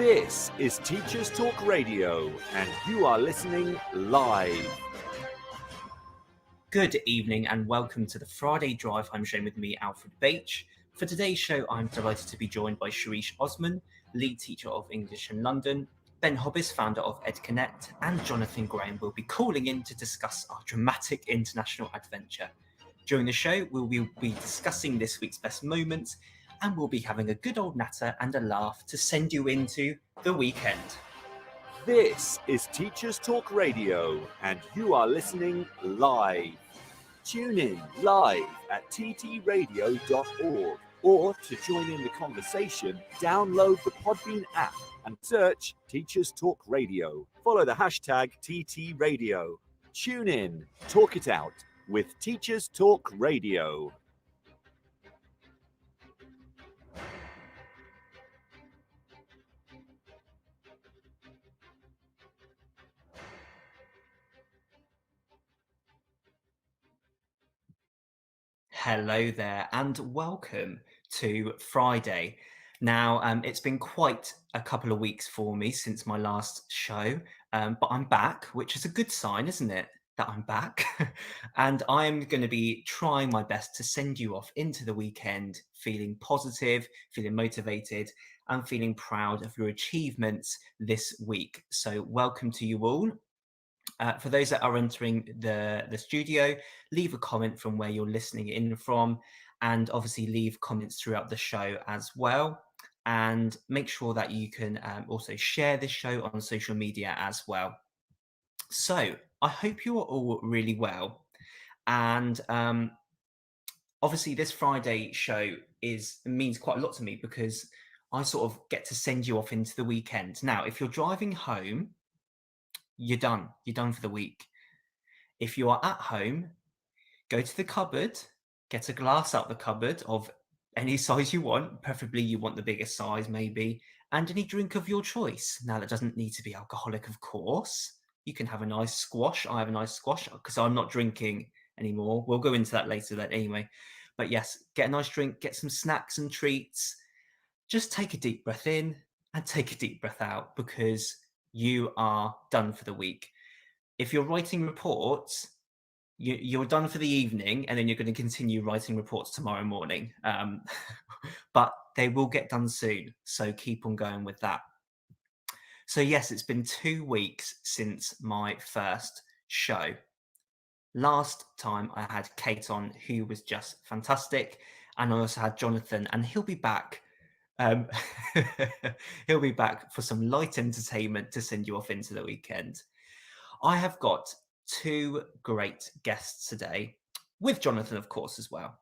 This is Teachers Talk Radio, and you are listening live. Good evening and welcome to the Friday Drive Home Show with me, Alfred Bache. For today's show, I'm delighted to be joined by Sharish Osman, lead teacher of English in London. Ben Hobbis, founder of EdConnect, and Jonathan Graham will be calling in to discuss our dramatic international adventure. During the show, we will be discussing this week's best moments, and we'll be having a good old natter and a laugh to send you into the weekend. This is Teachers Talk Radio, and you are listening live. Tune in live at ttradio.org, or to join in the conversation, download the Podbean app and search Teachers Talk Radio. Follow the hashtag TTRadio. Tune in, talk it out with Teachers Talk Radio. Hello there and welcome to Friday. Now, it's been quite a couple of weeks for me since my last show, but I'm back, which is a good sign, isn't it? That I'm back. And I'm going to be trying my best to send you off into the weekend feeling positive, feeling motivated, and feeling proud of your achievements this week. So, welcome to you all. For those that are entering the studio, leave a comment from where you're listening in from, and obviously leave comments throughout the show as well. And make sure that you can also share this show on social media as well. So I hope you are all really well. And obviously this Friday show means quite a lot to me because I sort of get to send you off into the weekend. Now, if you're driving home, you're done. You're done for the week. If you are at home, go to the cupboard, get a glass out the cupboard of any size you want. Preferably you want the biggest size, maybe, and any drink of your choice. Now, that doesn't need to be alcoholic, of course. You can have a nice squash. I have a nice squash because I'm not drinking anymore. We'll go into that later then anyway. But yes, get a nice drink, get some snacks and treats. Just take a deep breath in and take a deep breath out because you are done for the week. If you're writing reports, you're done for the evening, and then you're going to continue writing reports tomorrow morning. But they will get done soon, so keep on going with that. So yes, it's been 2 weeks since my first show. Last time I had Kate on, who was just fantastic, and I also had Jonathan, and he'll be back. He'll be back for some light entertainment to send you off into the weekend. I have got 2 great guests today, with Jonathan, of course, as well.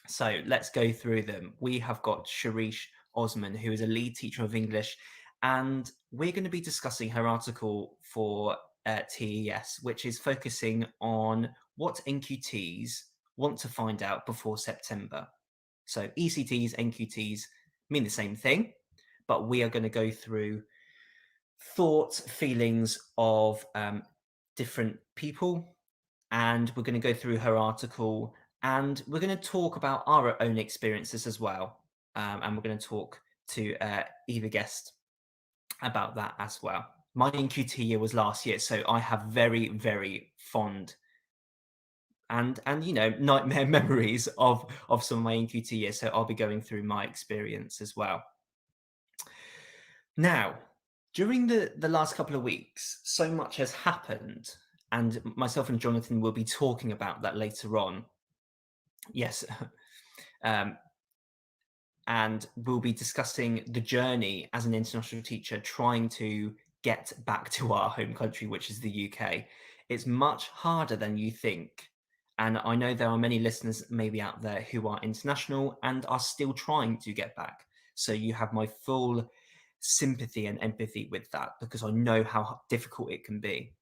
So let's go through them. We have got Sharish Osman, who is a lead teacher of English, and we're going to be discussing her article for TES, which is focusing on what NQTs want to find out before September. So ECTs, NQTs mean the same thing, but we are going to go through thoughts, feelings of different people, and we're going to go through her article, and we're going to talk about our own experiences as well, and we're going to talk to either guest about that as well. My NQT year was last year, so I have very, very fond and nightmare memories of some of my NQT years, so I'll be going through my experience as well. Now, during the last couple of weeks, so much has happened, and myself and Jonathan will be talking about that later on. Yes. And we'll be discussing the journey as an international teacher trying to get back to our home country, which is the UK. It's much harder than you think. And I know there are many listeners maybe out there who are international and are still trying to get back. So you have my full sympathy and empathy with that, because I know how difficult it can be.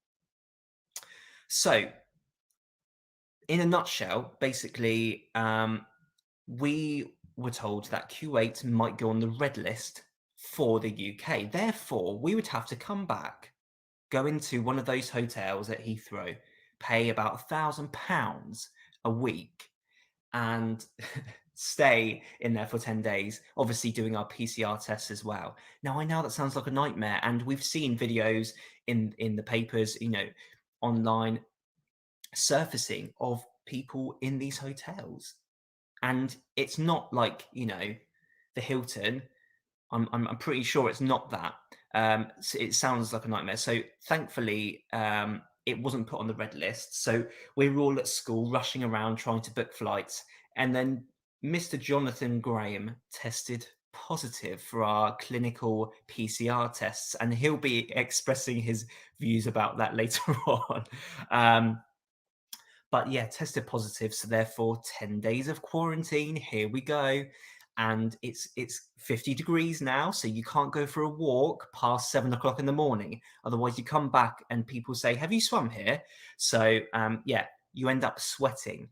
So in a nutshell, basically, we were told that Kuwait might go on the red list for the UK. Therefore, we would have to come back, go into one of those hotels at Heathrow, pay about £1,000 a week, and stay in there for 10 days, obviously doing our PCR tests as well. Now, I know that sounds like a nightmare, and we've seen videos in the papers, online, surfacing of people in these hotels. And it's not like, the Hilton. I'm pretty sure it's not that. So it sounds like a nightmare. So thankfully, it wasn't put on the red list. So we were all at school rushing around trying to book flights, and then Mr. Jonathan Graham tested positive for our clinical PCR tests, and he'll be expressing his views about that later on. But yeah, tested positive, so therefore 10 days of quarantine. Here we go. And it's 50 degrees now, so you can't go for a walk past 7 o'clock in the morning. Otherwise, you come back and people say, "Have you swum here?" So yeah, you end up sweating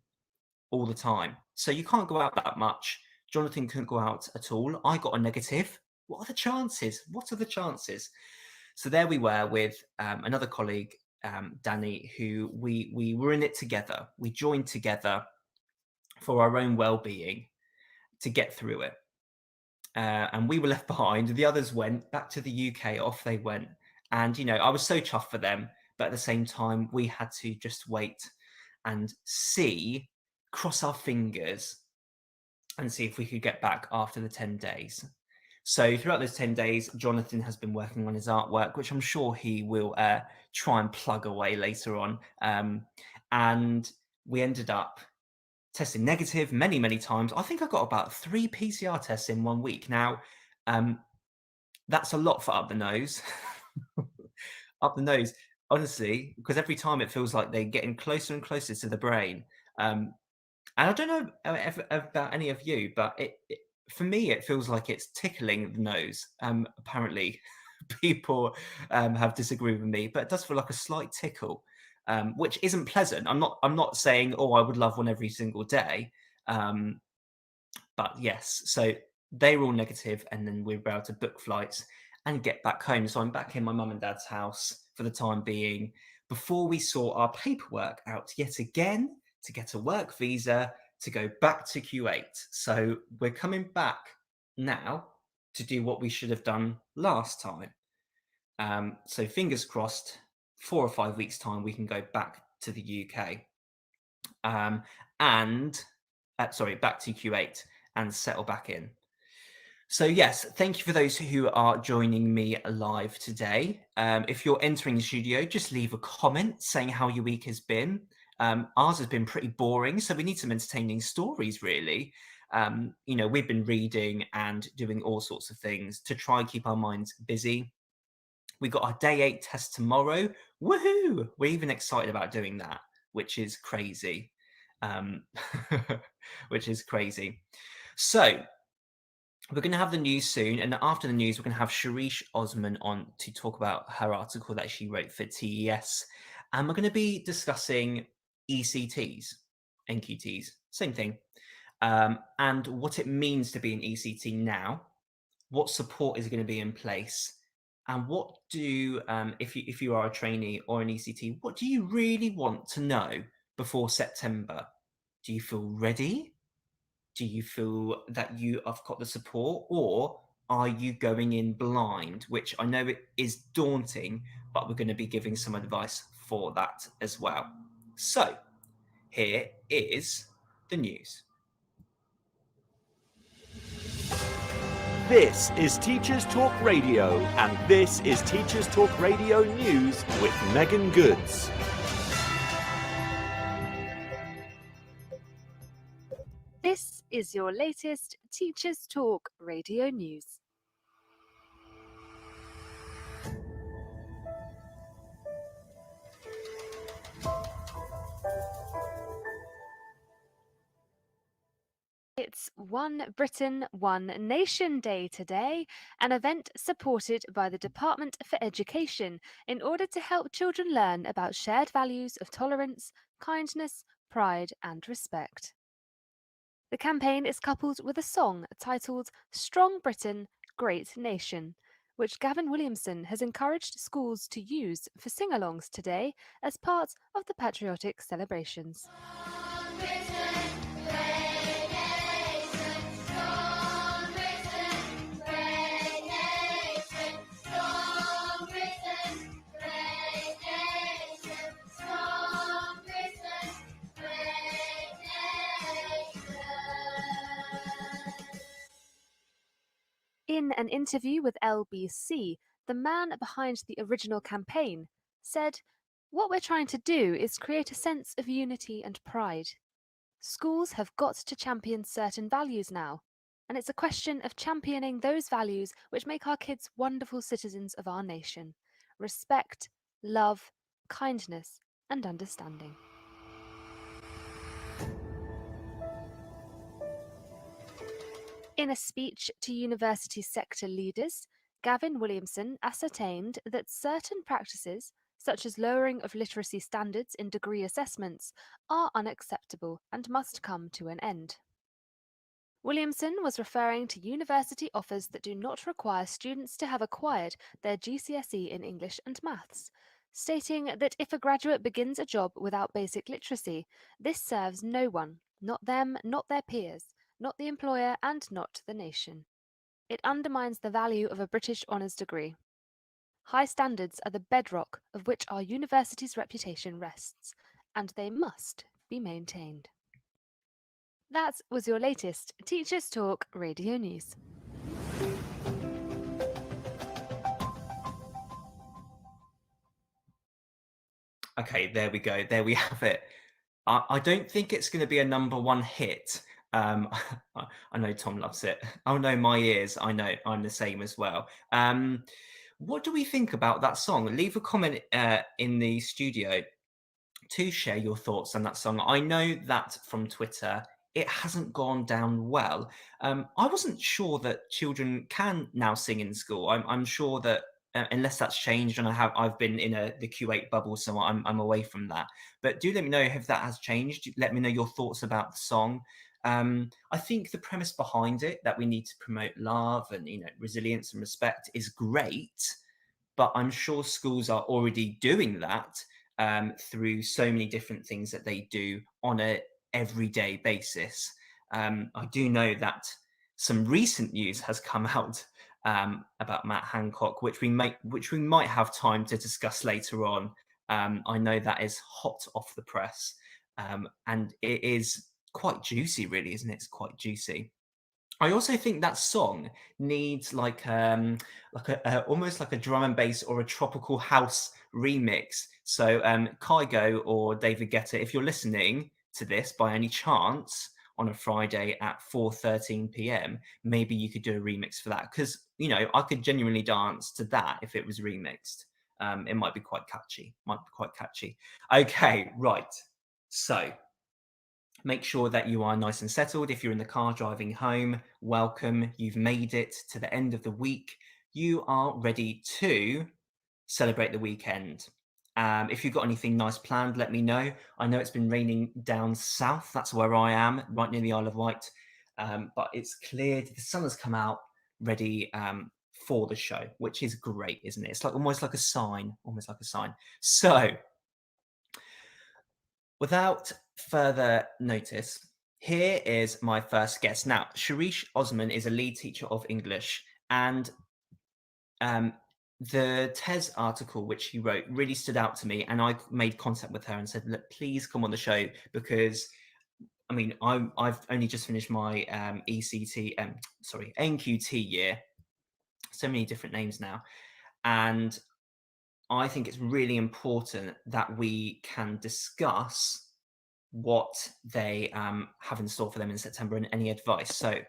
all the time. So you can't go out that much. Jonathan couldn't go out at all. I got a negative. What are the chances? What are the chances? So there we were with another colleague, Danny, who we were in it together. We joined together for our own well-being to get through it. And we were left behind. The others went back to the UK. Off they went. And, I was so chuffed for them. But at the same time, we had to just wait and see, cross our fingers, and see if we could get back after the 10 days. So throughout those 10 days, Jonathan has been working on his artwork, which I'm sure he will try and plug away later on. And we ended up testing negative many, many times. I think I got about 3 PCR tests in 1 week. Now, that's a lot for up the nose. Up the nose, honestly, because every time it feels like they're getting closer and closer to the brain. And I don't know about any of you, but for me, it feels like it's tickling the nose. Apparently, people have disagreed with me, but it does feel like a slight tickle, which isn't pleasant. I'm not saying, oh, I would love one every single day, but yes. So they were all negative, and then we were able to book flights and get back home. So I'm back in my mum and dad's house for the time being, before we sort our paperwork out yet again to get a work visa to go back to Kuwait. So we're coming back now to do what we should have done last time. So fingers crossed, 4 or 5 weeks' time, we can go back to the UK. Back to Kuwait and settle back in. So yes, thank you for those who are joining me live today. If you're entering the studio, just leave a comment saying how your week has been. Ours has been pretty boring, so we need some entertaining stories, really. We've been reading and doing all sorts of things to try and keep our minds busy. We got our day 8 test tomorrow. Woohoo! We're even excited about doing that, which is crazy. Which is crazy. So we're going to have the news soon, and after the news, we're going to have Sharish Osman on to talk about her article that she wrote for TES, and we're going to be discussing ECTs, NQTs, same thing, and what it means to be an ECT now, what support is going to be in place, and what do, if you are a trainee or an ECT, what do you really want to know before September? Do you feel ready? Do you feel that you have got the support, or are you going in blind? Which I know it is daunting, but we're going to be giving some advice for that as well. So here is the news. This is Teachers Talk Radio, and this is Teachers Talk Radio News with Megan Goods. This is your latest Teachers Talk Radio News. It's One Britain, One Nation Day today, an event supported by the Department for Education in order to help children learn about shared values of tolerance, kindness, pride and respect. The campaign is coupled with a song titled Strong Britain, Great Nation, which Gavin Williamson has encouraged schools to use for sing-alongs today as part of the patriotic celebrations. In an interview with LBC, the man behind the original campaign said, "What we're trying to do is create a sense of unity and pride. Schools have got to champion certain values now, and it's a question of championing those values which make our kids wonderful citizens of our nation: respect, love, kindness, and understanding." In a speech to university sector leaders, Gavin Williamson ascertained that certain practices, such as lowering of literacy standards in degree assessments, are unacceptable and must come to an end. Williamson was referring to university offers that do not require students to have acquired their GCSE in English and Maths, stating that if a graduate begins a job without basic literacy, this serves no one, not them, not their peers, not the employer, and not the nation. It undermines the value of a British honours degree. High standards are the bedrock of which our university's reputation rests, and they must be maintained. That was your latest Teachers Talk Radio News. Okay, there we go. There we have it. I don't think it's going to be a number one hit. I know Tom loves it. Oh no, my ears. I know I'm the same as well. What do we think about that song? Leave a comment in the studio to share your thoughts on that song. I know that from Twitter, it hasn't gone down well. I wasn't sure that children can now sing in school. I'm sure that unless that's changed, and I've been in the Q8 bubble, so I'm away from that. But do let me know if that has changed. Let me know your thoughts about the song. I think the premise behind it, that we need to promote love and resilience and respect, is great. But I'm sure schools are already doing that through so many different things that they do on a everyday basis. I do know that some recent news has come out about Matt Hancock, which we might have time to discuss later on. I know that is hot off the press, and it is quite juicy, really, isn't it? It's quite juicy. I also think that song needs like almost like a drum and bass or a tropical house remix. So Kygo or David Guetta, if you're listening to this by any chance on a Friday at 4:13 p.m., maybe you could do a remix for that, because I could genuinely dance to that if it was remixed. It might be quite catchy. Okay, right. So make sure that you are nice and settled. If you're in the car driving home, welcome. You've made it to the end of the week. You are ready to celebrate the weekend. If you've got anything nice planned, let me know. I know it's been raining down south. That's where I am, right near the Isle of Wight. But it's cleared. The sun has come out, ready for the show, which is great, isn't it? It's like almost like a sign. So, without further notice, here is my first guest. Now, Sharish Osman is a lead teacher of English, and the TES article which he wrote really stood out to me, and I made contact with her and said, "Look, please come on the show," because I've only just finished my NQT year. So many different names now, and I think it's really important that we can discuss what they have in store for them in September and any advice. So,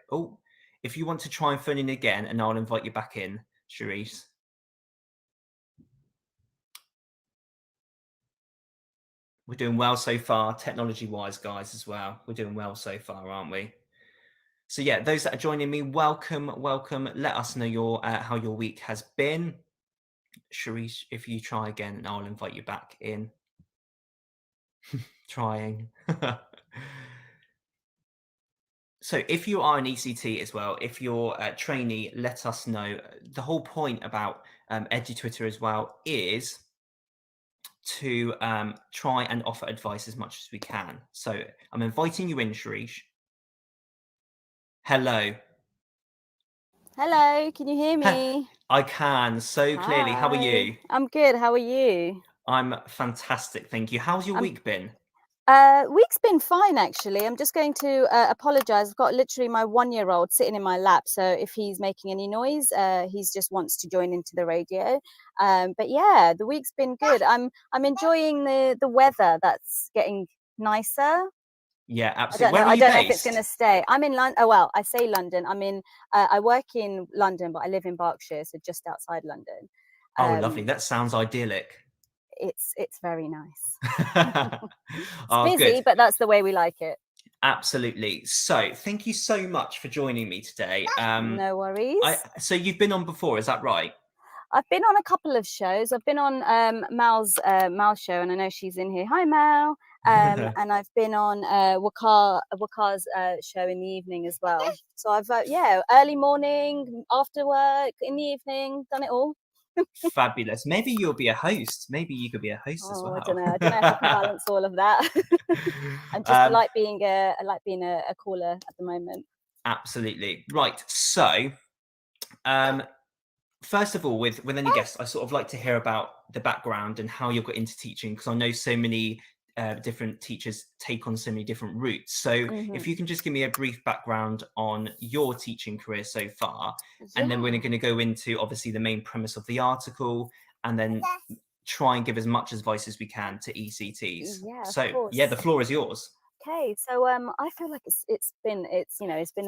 if you want to try and phone in again, and I'll invite you back in, Charisse. We're doing well so far, technology-wise, guys, as well. We're doing well so far, aren't we? So yeah, those that are joining me, welcome. Let us know how your week has been. Charisse, if you try again, and I'll invite you back in. Trying. So if you are an ECT as well, if you're a trainee, let us know. The whole point about EduTwitter as well is to try and offer advice as much as we can. So I'm inviting you in, Sharish. Hello. Hello, can you hear me? I can, so clearly. How are you? I'm good. How are you? I'm fantastic, thank you. How's your week been? Week's been fine, actually. I'm just going to apologize. I've got literally my 1-year-old sitting in my lap, so if he's making any noise, he's just wants to join into the radio. But yeah, the week's been good. I'm enjoying the weather that's getting nicer. Yeah, I absolutely. don't Where know. are I you don't know if it's based? going to stay. I'm in London. Oh well, I say London. I'm in. I work in London, but I live in Berkshire, so just outside London. Oh, lovely. Um, That sounds idyllic. it's very nice. It's Oh, busy, good. but that's the way we like it. Absolutely. So, thank you so much for joining me today. No worries. So you've been on before, is that right? I've been on a couple of shows. I've been on Mal's show, and I know she's in here. Hi, Mal. And I've been on Wakar's show in the evening as well. So I've early morning, after work, in the evening, done it all. Fabulous. Maybe you'll be a host. Maybe you could be a host as Oh, well. I don't know. I don't know if I can balance all of that. I like being a caller at the moment. Absolutely. Right. So, first of all, with any guests, I sort of like to hear about the background and how you got into teaching, because I know so many different teachers take on so many different routes. So if you can just give me a brief background on your teaching career so far, and then we're going to go into obviously the main premise of the article, and then try and give as much advice as we can to ECTs. Yeah, of So course. yeah, the floor is yours. Okay, so I feel like it's been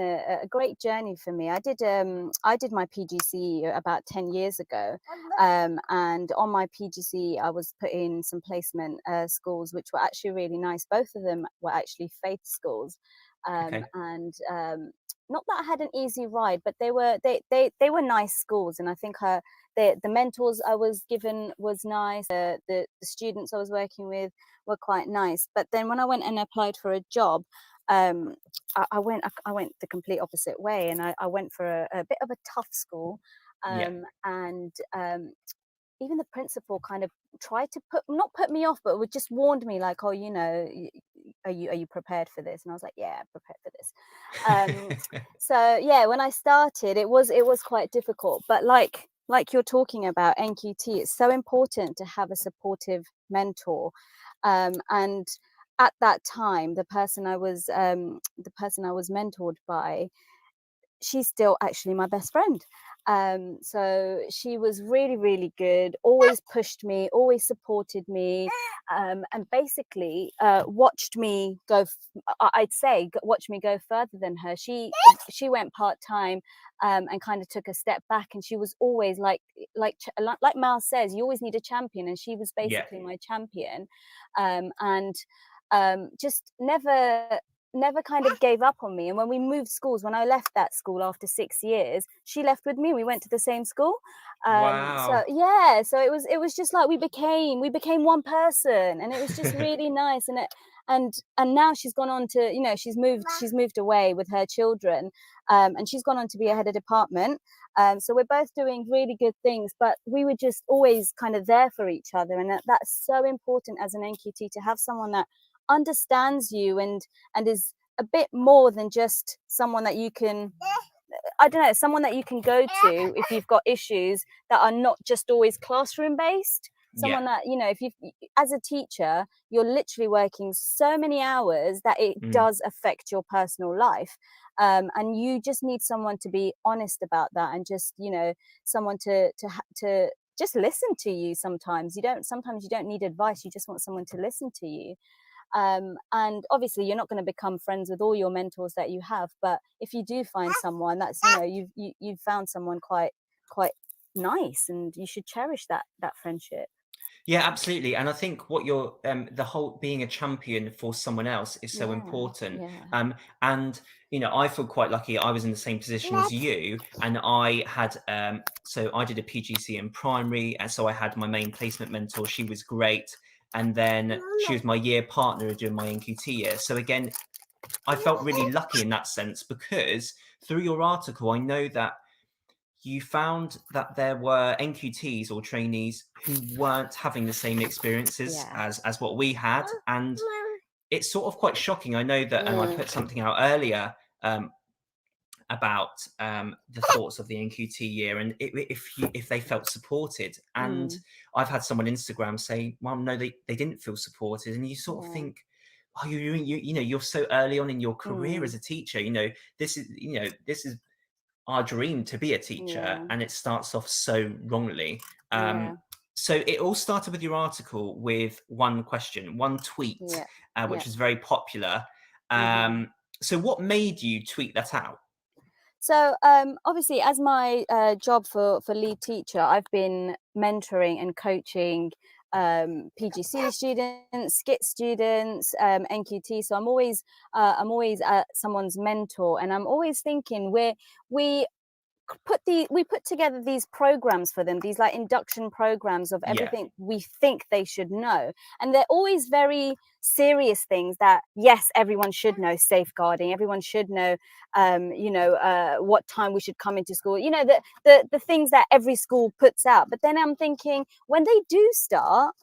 a great journey for me. I did my PGC about 10 years ago, and on my PGC I was put in some placement schools which were actually really nice. Both of them were actually faith schools, Okay. and not that I had an easy ride, but they were nice schools, and I think the mentors I was given was nice. The students I was working with were quite nice. But then when I went and applied for a job, I went the complete opposite way, and I went for a bit of a tough school, and even the principal kind of tried to not put me off, but would just warned me like, oh, are you prepared for this? And I was like, yeah, I'm prepared for this. So yeah, when I started, it was quite difficult, but like you're talking about NQT, it's so important to have a supportive mentor, and at that time, the person I was mentored by, she's still actually my best friend. So she was really, really good, always pushed me, always supported me, and basically watched me go, watched me go further than her. She went part-time, and kind of took a step back, and she was always like Mal says, you always need a champion, and she was basically my champion, and just never kind of gave up on me. And when we moved schools, when I left that school after 6 years, she left with me. We went to the same school. Wow. So yeah, so it was just like we became one person, and it was just really nice. And now she's gone on to, she's moved away with her children, and she's gone on to be a head of department. So we're both doing really good things, but we were just always kind of there for each other, and that's so important as an NQT, to have someone that understands you and is a bit more than just someone that you can, I don't know, someone that you can go to if you've got issues that are not just always classroom based. Someone that, if you, as a teacher, you're literally working so many hours that it does affect your personal life, and you just need someone to be honest about that, and just, someone to just listen to you. Sometimes you don't need advice, you just want someone to listen to you. And obviously you're not going to become friends with all your mentors that you have, but if you do find someone that's, you've found someone quite nice, and you should cherish that friendship. Yeah, absolutely. And I think what you're the whole being a champion for someone else is so important. And I feel quite lucky. I was in the same position as you, and I had so I did a PGC in primary, and so I had my main placement mentor. She was great, and then she was my year partner during my NQT year. So again, I felt really lucky in that sense, because through your article, I know that you found that there were NQTs or trainees who weren't having the same experiences as what we had. And it's sort of quite shocking. I know that I put something out earlier about the thoughts of the NQT year, and if they felt supported. And I've had someone Instagram say, well, no, they didn't feel supported. And you sort of think, oh, you know, you're so early on in your career Mm. as a teacher. You know, this is our dream to be a teacher, Yeah. and it starts off so wrongly. Yeah. So it all started with your article with one question, one tweet, Yeah. which Yeah. was very popular. Mhm. So what made you tweet that out? So obviously, as my job for lead teacher, I've been mentoring and coaching PGC students, skit students, NQT. So I'm always someone's mentor, and I'm always thinking we we put together these programs for them, these like induction programs of Yeah, everything we think they should know, and they're always very serious things that yes, everyone should know: safeguarding, everyone should know what time we should come into school, you know, the things that every school puts out. But then I'm thinking, when they do start,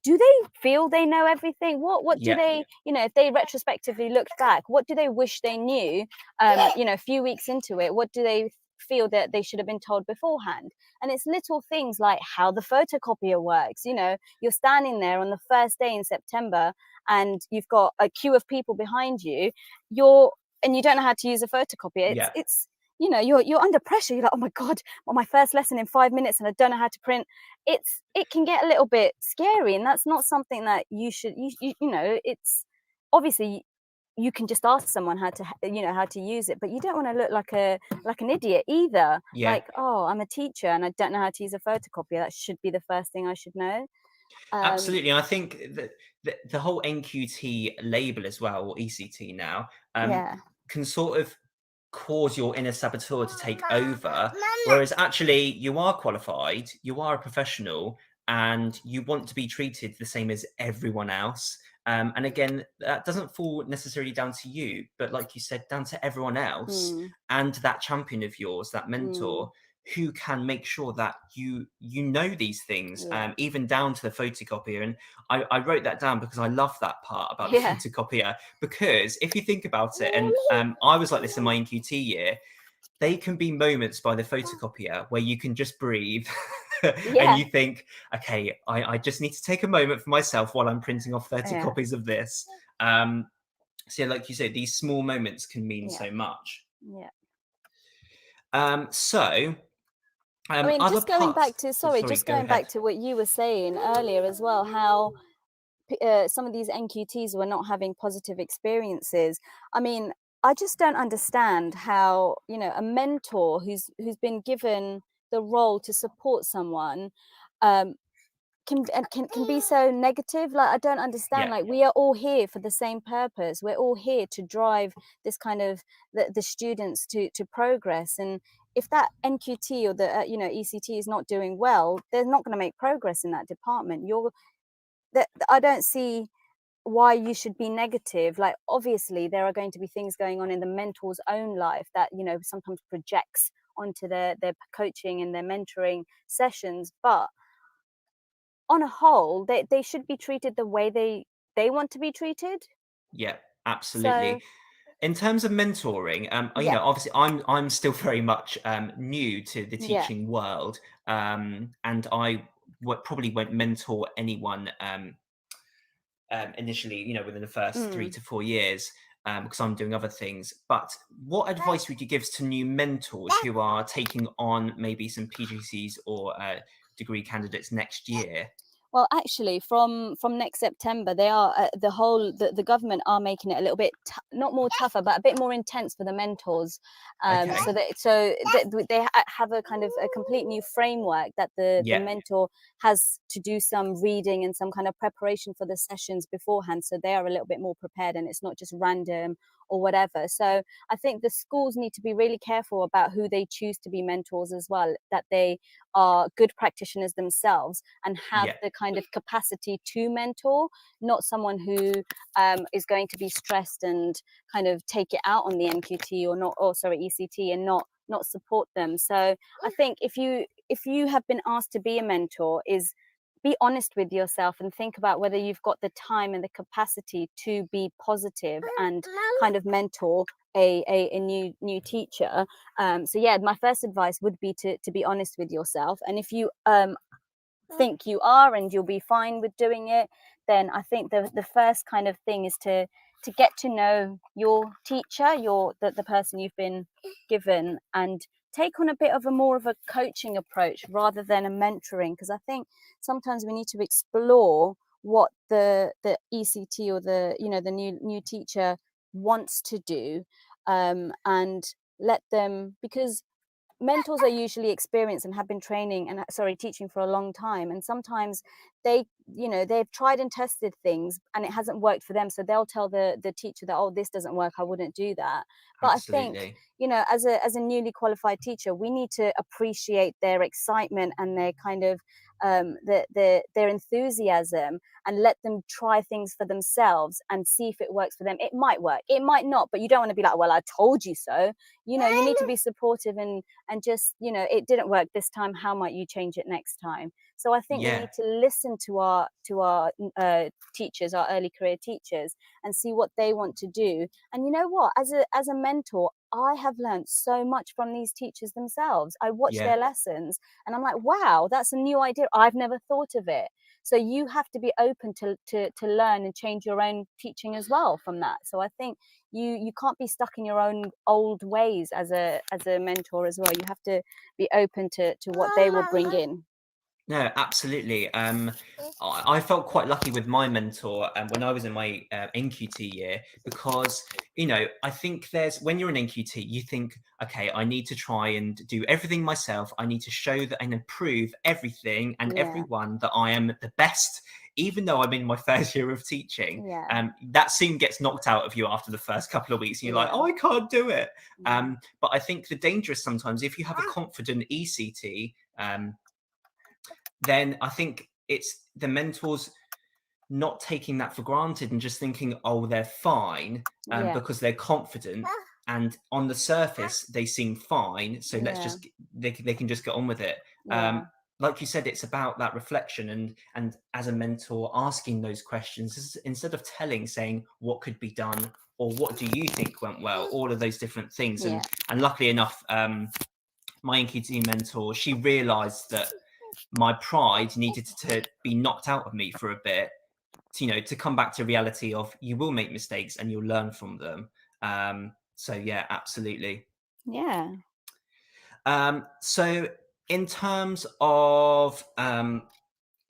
do they feel they know everything? What do yeah, they, you know, if they retrospectively look back, what do they wish they knew, a few weeks into it? What do they feel that they should have been told beforehand? And it's little things like how the photocopier works. You know, you're standing there on the first day in September and you've got a queue of people behind you, and you don't know how to use a photocopier. yeah. It's you know, you're under pressure. You're like, oh my God, on my first lesson in 5 minutes and I don't know how to print. It can get a little bit scary, and that's not something that you should you know, it's obviously you can just ask someone how to how to use it, but you don't want to look like an idiot either. Yeah. Like, oh, I'm a teacher and I don't know how to use a photocopier. That should be the first thing I should know. Absolutely. And I think that the whole NQT label as well, or ECT now, Yeah. can sort of cause your inner saboteur to take over. Whereas actually you are qualified, you are a professional, and you want to be treated the same as everyone else. And again, that doesn't fall necessarily down to you, but like you said, down to everyone else Mm, and that champion of yours, that mm, mentor, who can make sure that you know these things, yeah. even down to the photocopier. And I wrote that down because I love that part about the Yeah. photocopier, because if you think about it, and I was like this in my NQT year, they can be moments by the photocopier where you can just breathe and Yeah. you think, okay, I just need to take a moment for myself while I'm printing off 30 Yeah. copies of this. So like you said, these small moments can mean Yeah. so much. Yeah. So I mean, other just going parts. back to Oh, sorry, sorry, just go going back ahead. to what you were saying earlier as well, how some of these NQTs were not having positive experiences. I mean, I just don't understand how, you know, a mentor who's been given the role to support someone um, can be so negative. Like, I don't understand. Yeah, Like, we are all here for the same purpose. We're all here to drive this kind of the students to progress. And if that NQT or the ECT is not doing well, they're not going to make progress in that department. I don't see why you should be negative. Like, obviously there are going to be things going on in the mentor's own life that, you know, sometimes projects onto their coaching and their mentoring sessions, but on a whole they should be treated the way they want to be treated. yeah, So absolutely. In terms of mentoring, you yeah. know, obviously I'm still very much new to the Yeah. teaching world, and I probably won't mentor anyone initially, you know, within the first three Mm. to 4 years, because I'm doing other things. But what advice would you give to new mentors who are taking on maybe some PGCs or degree candidates next year? Well, actually, from next September, they are the government are making it a little bit not more tougher, but a bit more intense for the mentors. Okay. They have a kind of a complete new framework that the Yeah. mentor has to do some reading and some kind of preparation for the sessions beforehand, so they are a little bit more prepared, and it's not just random or whatever. So I think the schools need to be really careful about who they choose to be mentors as well, that they are good practitioners themselves and have Yeah. the kind of capacity to mentor, not someone who is going to be stressed and kind of take it out on the NQT ECT and not support them. So I think if you have been asked to be a mentor, is be honest with yourself and think about whether you've got the time and the capacity to be positive and kind of mentor a new teacher. So yeah, my first advice would be to be honest with yourself, and if you think you are and you'll be fine with doing it, then I think the first kind of thing is to get to know your teacher, the person you've been given, and take on a bit of a more of a coaching approach rather than a mentoring, because I think sometimes we need to explore what the ECT or the the new teacher wants to do, and let them, because mentors are usually experienced and have been training and teaching for a long time, and sometimes they they've tried and tested things and it hasn't worked for them, so they'll tell the teacher that, oh, this doesn't work, I wouldn't do that. But I think, Absolutely. as a newly qualified teacher, we need to appreciate their excitement and their kind of their enthusiasm, and let them try things for themselves and see if it works for them. It might work, it might not, but you don't want to be like, well, I told you so. You need to be supportive and just, it didn't work this time, how might you change it next time? So I think we Yeah. need to listen to our teachers, our early career teachers, and see what they want to do. And you know what, as a mentor, I have learned so much from these teachers themselves. I watch Yeah. their lessons and I'm like, wow, that's a new idea, I've never thought of it. So you have to be open to learn and change your own teaching as well from that. So I think you can't be stuck in your own old ways as a mentor as well. You have to be open to what they will bring in. No, absolutely. I felt quite lucky with my mentor when I was in my NQT year, because, I think when you're an NQT, you think, okay, I need to try and do everything myself. I need to show that and improve everything and Yeah. everyone that I am the best, even though I'm in my first year of teaching. Yeah. That soon gets knocked out of you after the first couple of weeks. And you're like, Yeah. oh, I can't do it. Yeah. But I think the danger is sometimes, if you have a confident ECT, then I think it's the mentors not taking that for granted and just thinking, oh, they're fine Yeah. because they're confident, and on the surface they seem fine, so let's Yeah. just they can just get on with it. Yeah. Like you said, it's about that reflection and as a mentor, asking those questions instead of saying what could be done or what do you think went well, all of those different things. Yeah. And luckily enough, my NQT mentor, she realized that my pride needed to be knocked out of me for a bit, to come back to reality of you will make mistakes and you'll learn from them. So yeah, absolutely. Yeah. So in terms of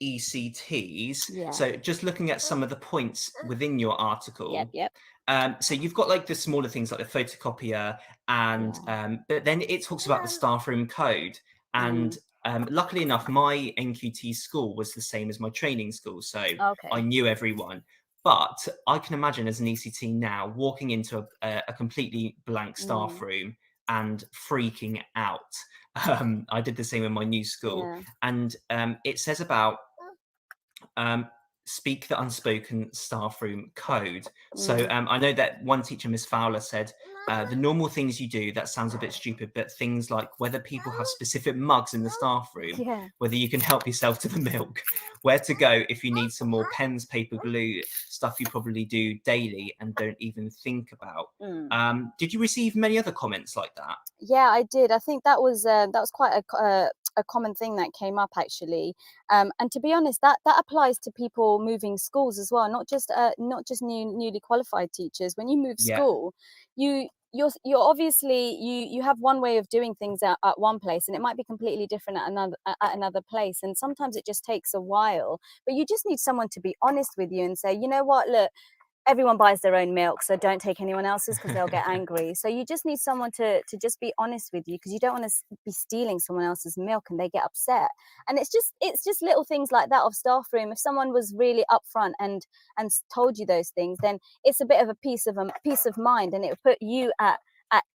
ECTs, Yeah. so just looking at some of the points within your article. Yep. So you've got like the smaller things like the photocopier, and but then it talks about the staff room code. And luckily enough, my NQT school was the same as my training school, so Okay. I knew everyone. But I can imagine as an ECT now walking into a completely blank staff room and freaking out. I did the same in my new school, Yeah. and it says about speak the unspoken staff room code. So I know that one teacher, Miss Fowler, said the normal things you do, that sounds a bit stupid, but things like whether people have specific mugs in the staff room, Yeah. whether you can help yourself to the milk, where to go if you need some more pens, paper, glue, stuff you probably do daily and don't even think about. Did you receive many other comments like that? Yeah, I did. I think that was quite a common thing that came up actually, and to be honest, that applies to people moving schools as well, not just newly qualified teachers. When you move Yeah. school, you're obviously you have one way of doing things at one place, and it might be completely different at another place, and sometimes it just takes a while. But you just need someone to be honest with you and say, you know what, look, everyone buys their own milk, so don't take anyone else's because they'll get angry. So you just need someone to just be honest with you, because you don't want to be stealing someone else's milk and they get upset. And it's just little things like that of staff room. If someone was really upfront and told you those things, then it's a bit of a peace of mind, and it would put you at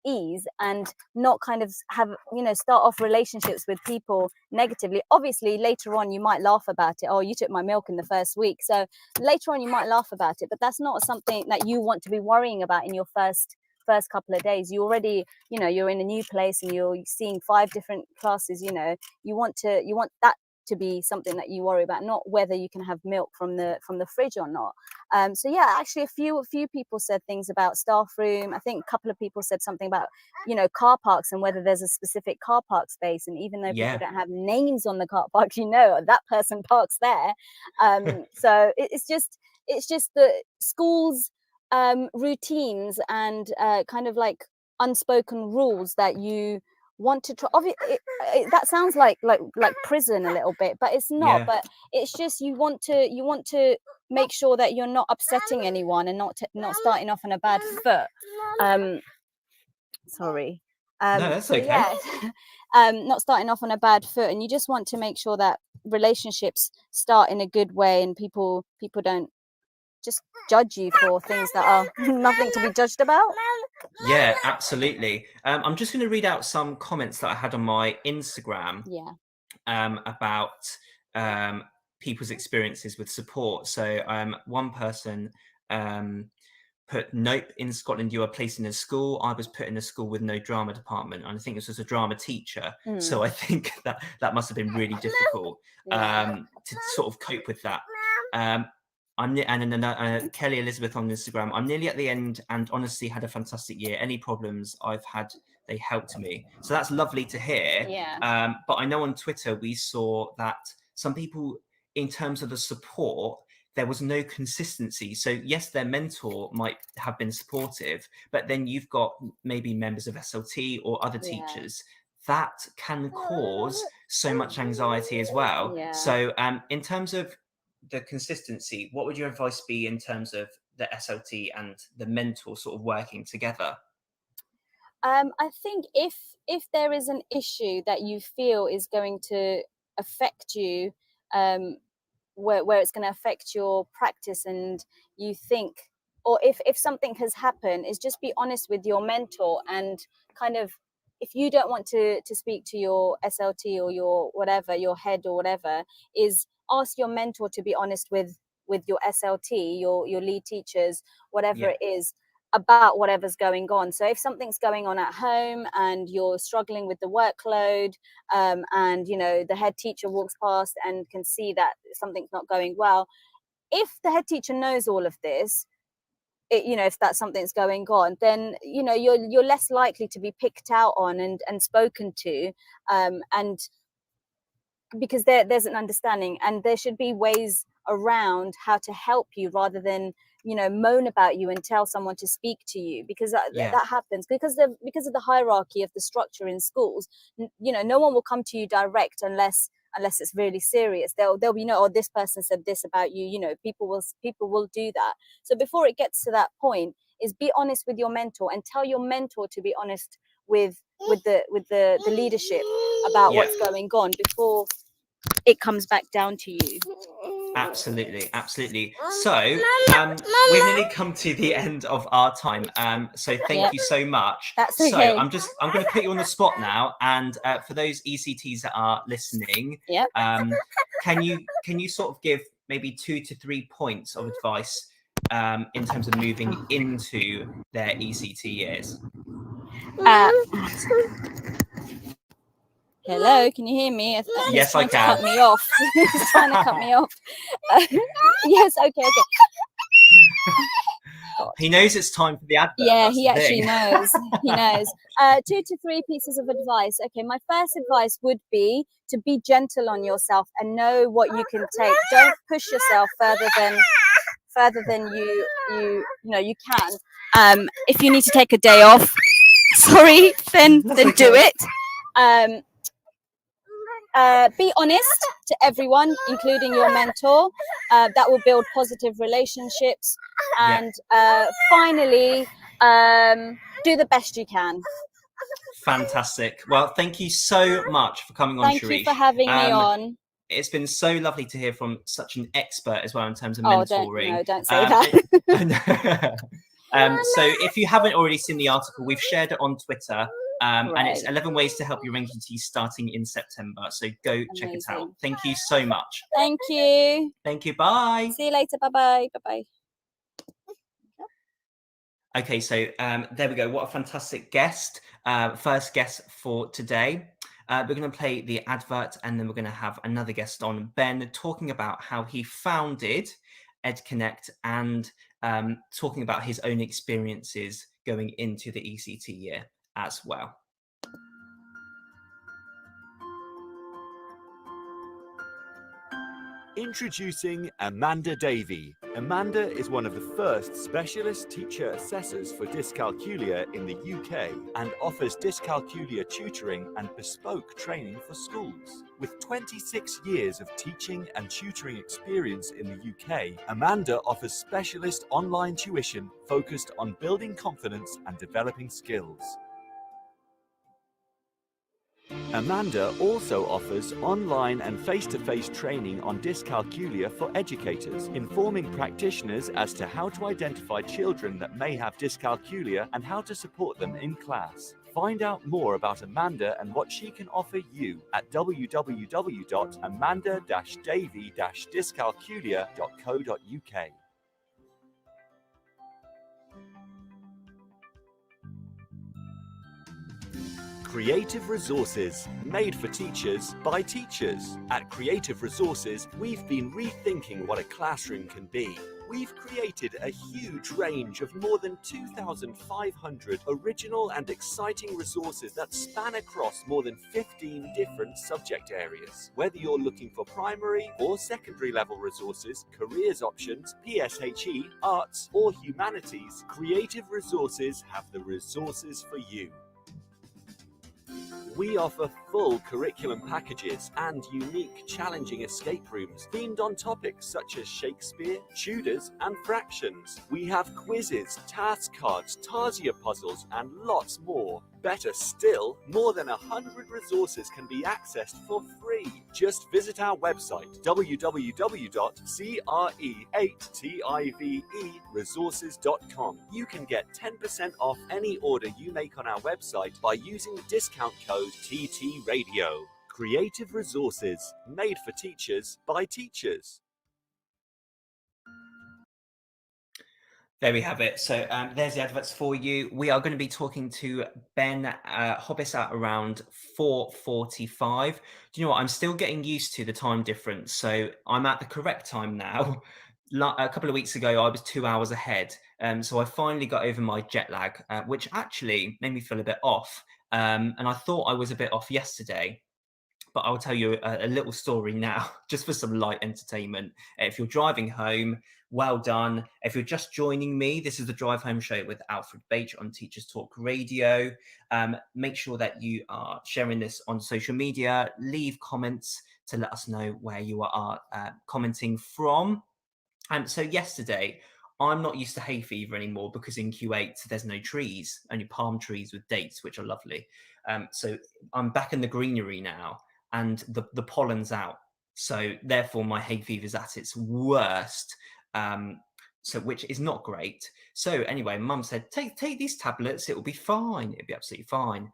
ease and not kind of have, start off relationships with people negatively. Obviously later on you might laugh about it. Oh, you took my milk in the first week, so later on you might laugh about it, but that's not something that you want to be worrying about in your first couple of days. You already, you're in a new place and you're seeing 5 different classes. You want that to be something that you worry about, not whether you can have milk from the fridge or not. So yeah, actually a few people said things about staff room. I think a couple of people said something about, you know, car parks and whether there's a specific car park space, and even though people don't have names on the car park, you know that person parks there. So it's just the schools routines and kind of like unspoken rules that you want to try. Obviously that sounds like prison a little bit, but it's not. But it's just you want to make sure that you're not upsetting anyone and not starting off on a bad foot. Sorry. No, that's okay. Yeah, not starting off on a bad foot, and you just want to make sure that relationships start in a good way, and people don't just judge you for things that are nothing to be judged about. Yeah, absolutely. I'm just going to read out some comments that I had on my Instagram. About people's experiences with support. So one person put, nope, in Scotland you are placed in a school. I was put in a school with no drama department, and I think this was a drama teacher. So I think that must have been really difficult to sort of cope with that. Kelly Elizabeth on Instagram, I'm nearly at the end and honestly had a fantastic year. Any problems I've had, they helped me. So that's lovely to hear. But I know on Twitter we saw that some people, in terms of the support, there was no consistency. So yes, their mentor might have been supportive, but then you've got maybe members of SLT or other teachers that can cause so much anxiety as well. So in terms of the consistency, what would your advice be in terms of the SLT and the mentor sort of working together? I think if there is an issue that you feel is going to affect you, where it's going to affect your practice, and you think, or if something has happened, is just be honest with your mentor, and kind of, if you don't want to speak to your SLT or your whatever, your head or whatever, is ask your mentor to be honest with your SLT, your lead teachers, whatever it is, about whatever's going on. So if something's going on at home and you're struggling with the workload, and you know the head teacher walks past and can see that something's not going well, if the head teacher knows all of this, you know, if that's something that's going on, then you know you're less likely to be picked out on and spoken to, and because there's an understanding, and there should be ways around how to help you rather than, you know, moan about you and tell someone to speak to you, because that happens because of the hierarchy of the structure in schools. You know, no one will come to you direct unless it's really serious. There'll be no, oh, this person said this about you. You know, people will do that. So before it gets to that point, is be honest with your mentor and tell your mentor to be honest with the leadership about what's going on before it comes back down to you. Absolutely. So we've nearly come to the end of our time. So thank you so much. That's okay. So I'm going to put you on the spot now, and for those ECTs that are listening, can you sort of give maybe 2 to 3 points of advice in terms of moving into their ECT years? Hello, can you hear me? Yes, I can. Cut me off. He's trying to cut me off. Yes, okay. He knows it's time for the advert. Yeah, he actually knows. He knows. 2 to 3 pieces of advice. Okay, my first advice would be to be gentle on yourself and know what you can take. Don't push yourself further than you can. If you need to take a day off, sorry, then do it. Be honest to everyone, including your mentor. That will build positive relationships. And finally, do the best you can. Fantastic. Well, thank you so much for coming on, Sharice. Thank you for having me on. It's been so lovely to hear from such an expert as well in terms of mentoring. Don't say that. So if you haven't already seen the article, we've shared it on Twitter. And it's 11 ways to help your NQT starting in September. So go check it out. Thank you so much. Thank you. Thank you. Bye. See you later. Bye-bye. Bye-bye. Okay, so there we go. What a fantastic guest. First guest for today. We're going to play the advert, and then we're going to have another guest on, Ben, talking about how he founded EdConnect and talking about his own experiences going into the ECT year as well. Introducing Amanda Davey. Amanda is one of the first specialist teacher assessors for dyscalculia in the UK and offers dyscalculia tutoring and bespoke training for schools. With 26 years of teaching and tutoring experience in the UK, Amanda offers specialist online tuition focused on building confidence and developing skills. Amanda also offers online and face-to-face training on dyscalculia for educators, informing practitioners as to how to identify children that may have dyscalculia and how to support them in class. Find out more about Amanda and what she can offer you at www.amanda-davy-dyscalculia.co.uk. Creative Resources, made for teachers by teachers. At Creative Resources, we've been rethinking what a classroom can be. We've created a huge range of more than 2,500 original and exciting resources that span across more than 15 different subject areas. Whether you're looking for primary or secondary level resources, careers options, PSHE, arts, or humanities, Creative Resources have the resources for you. We offer full curriculum packages and unique, challenging escape rooms themed on topics such as Shakespeare, Tudors, and fractions. We have quizzes, task cards, Tarsia puzzles, and lots more. Better still, more than 100 resources can be accessed for free. Just visit our website, www.cre8tiveresources.com. You can get 10% off any order you make on our website by using the discount code TTRadio. Creative Resources, made for teachers by teachers. There we have it. So there's the adverts for you. We are going to be talking to Ben Hobbis at around 4:45. Do you know what? I'm still getting used to the time difference. So I'm at the correct time now. A couple of weeks ago, I was 2 hours ahead. So I finally got over my jet lag, which actually made me feel a bit off. And I thought I was a bit off yesterday. But I'll tell you a little story now, just for some light entertainment. If you're driving home, well done. If you're just joining me, this is the Drive Home Show with Alfred Bache on Teachers Talk Radio. Make sure that you are sharing this on social media. Leave comments to let us know where you are commenting from. So yesterday, I'm not used to hay fever anymore because in Q8 there's no trees, only palm trees with dates, which are lovely. So I'm back in the greenery now, and the pollen's out. So therefore, my hay fever is at its worst. So which is not great. So anyway, Mum said, take these tablets. It will be fine. It'll be absolutely fine.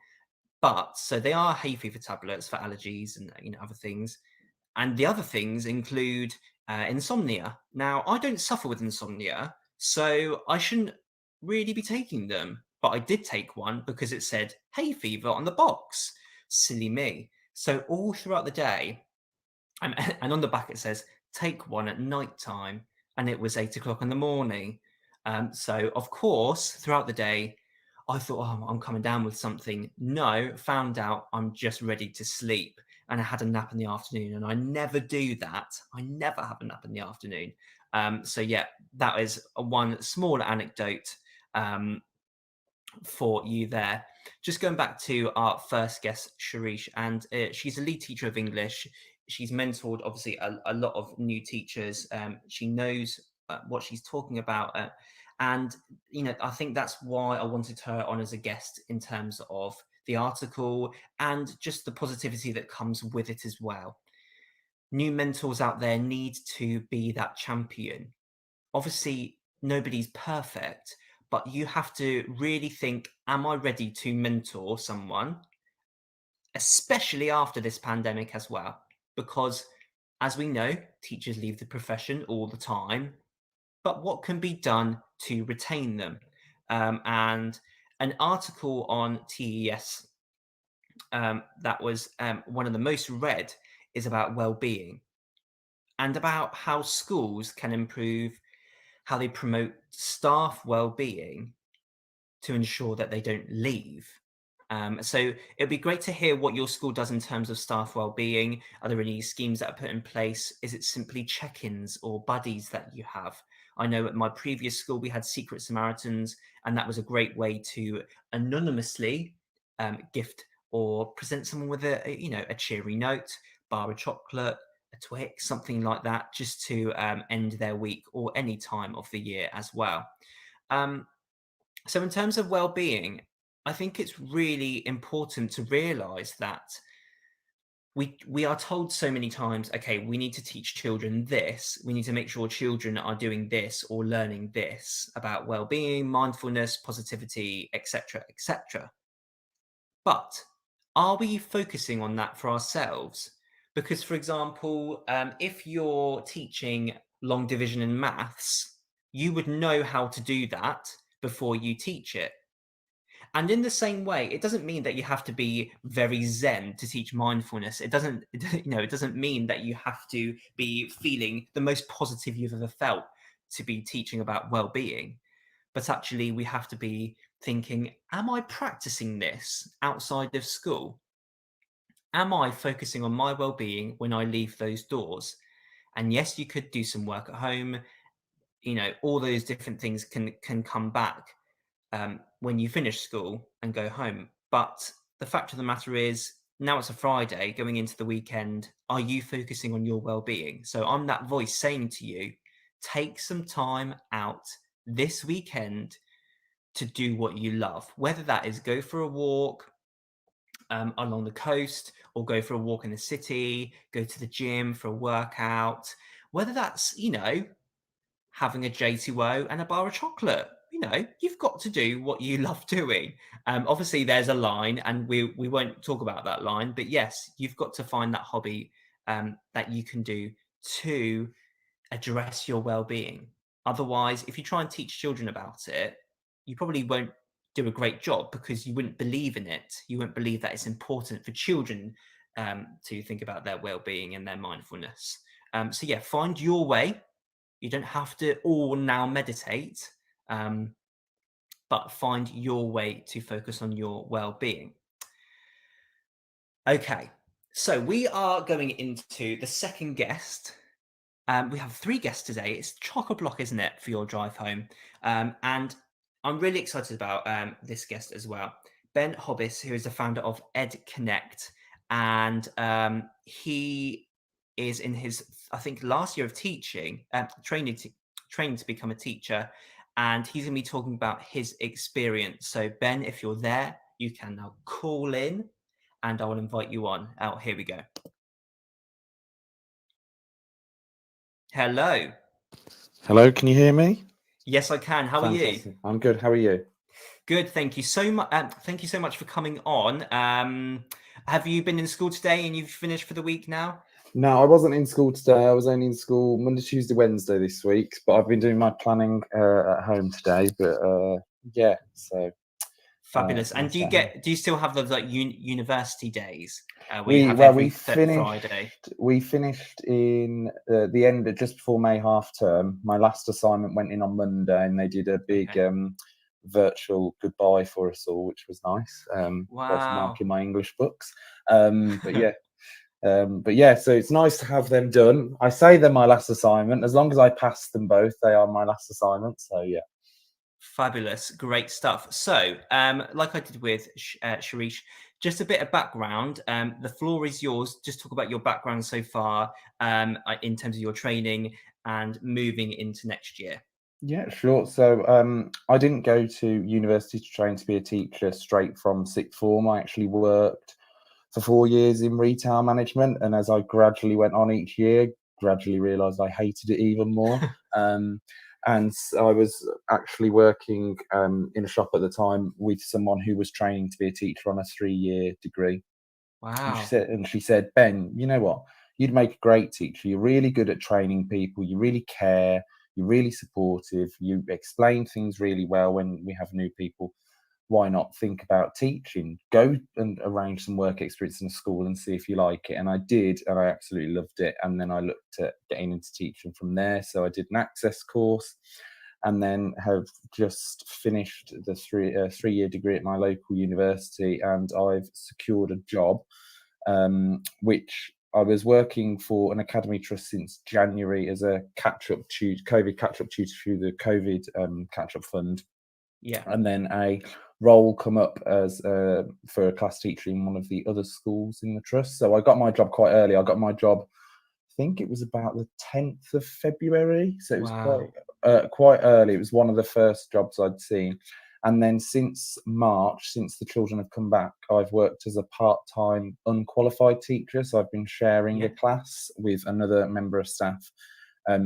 But so they are hay fever tablets for allergies and other things. And the other things include insomnia. Now, I don't suffer with insomnia, so I shouldn't really be taking them. But I did take one because it said hay fever on the box. Silly me. So all throughout the day, and on the back it says, take one at night time. And it was 8 o'clock in the morning. So, of course, throughout the day, I thought, oh, I'm coming down with something. No, found out I'm just ready to sleep. And I had a nap in the afternoon. And I never do that. I never have a nap in the afternoon. So, yeah, that is one small anecdote for you there. Just going back to our first guest, Sharish, and she's a lead teacher of English. She's mentored, obviously, a lot of new teachers. She knows what she's talking about. And, I think that's why I wanted her on as a guest in terms of the article and just the positivity that comes with it as well. New mentors out there need to be that champion. Obviously, nobody's perfect, but you have to really think, am I ready to mentor someone? Especially after this pandemic as well, because as we know, teachers leave the profession all the time, but what can be done to retain them? And an article on TES that was one of the most read is about well-being and about how schools can improve how they promote staff well-being to ensure that they don't leave. So it'd be great to hear what your school does in terms of staff well-being. Are there any schemes that are put in place? Is it simply check-ins or buddies that you have? I know at my previous school we had Secret Samaritans, and that was a great way to anonymously gift or present someone with a cheery note, bar of chocolate, a Twix, something like that, just to end their week or any time of the year as well. So in terms of well-being, I think it's really important to realize that we are told so many times, okay, we need to teach children this, we need to make sure children are doing this or learning this about well-being, mindfulness, positivity, etc., etc. But are we focusing on that for ourselves? Because, for example, if you're teaching long division in maths, you would know how to do that before you teach it. And in the same way, it doesn't mean that you have to be very zen to teach mindfulness. It doesn't, it doesn't mean that you have to be feeling the most positive you've ever felt to be teaching about well-being. But actually, we have to be thinking, am I practicing this outside of school? Am I focusing on my well-being when I leave those doors? And yes, you could do some work at home. All those different things can come back when you finish school and go home. But the fact of the matter is, now it's a Friday going into the weekend. Are you focusing on your well-being? So I'm that voice saying to you, take some time out this weekend to do what you love, whether that is go for a walk along the coast or go for a walk in the city, go to the gym for a workout, whether that's, having a J2O and a bar of chocolate. You've got to do what you love doing. Obviously, there's a line, and we won't talk about that line. But yes, you've got to find that hobby that you can do to address your well-being. Otherwise, if you try and teach children about it, you probably won't do a great job because you wouldn't believe in it. You wouldn't believe that it's important for children to think about their well-being and their mindfulness. So yeah, find your way. You don't have to all now meditate, but find your way to focus on your well-being. Okay, so we are going into the second guest. We have 3 guests today. It's chock-a-block, isn't it, for your drive home? And I'm really excited about this guest as well. Ben Hobbis, who is the founder of Ed Connect, and he is in his, I think, last year of teaching, training to become a teacher, and he's going to be talking about his experience. So Ben, if you're there, you can now call in, and I will invite you on. Here we go. Hello. Hello, can you hear me? Yes, I can. How are you? I'm good. How are you? Good, thank you so much. Thank you so much for coming on. Have you been in school today and you've finished for the week now? No, I wasn't in school today. I was only in school Monday, Tuesday, Wednesday this week. But I've been doing my planning at home today. But yeah, so fabulous. And do you still have those like university days? We finished in the end just before May half term. My last assignment went in on Monday, and they did a big virtual goodbye for us all, which was nice. Whilst marking my English books. But yeah, so it's nice to have them done. I say they're my last assignment. As long as I pass them both, they are my last assignment. So yeah. Fabulous, great stuff. So, like I did with Sharish, just a bit of background. The floor is yours. Just talk about your background so far in terms of your training and moving into next year. Yeah, sure. So I didn't go to university to train to be a teacher straight from sixth form. I actually worked for 4 years in retail management, and as I gradually went on each year, gradually realised I hated it even more. And I was actually working in a shop at the time with someone who was training to be a teacher on a 3-year degree. Wow. And she said, Ben, you know what? You'd make a great teacher. You're really good at training people. You really care. You're really supportive. You explain things really well when we have new people. why not think about teaching? Go and arrange some work experience in a school and see if you like it. And I did, and I absolutely loved it. And then I looked at getting into teaching from there. So I did an access course, and then have just finished the three-year degree at my local university, and I've secured a job, which I was working for an academy trust since January as a COVID catch-up tutor through the COVID catch-up fund. Yeah. And then a role come up as for a class teacher in one of the other schools in the trust. So I got my job quite early. I got my job, I think it was about the 10th of February. So it was Wow. quite early. It was one of the first jobs I'd seen. And then since March, since the children have come back, I've worked as a part-time unqualified teacher. So I've been sharing a class with another member of staff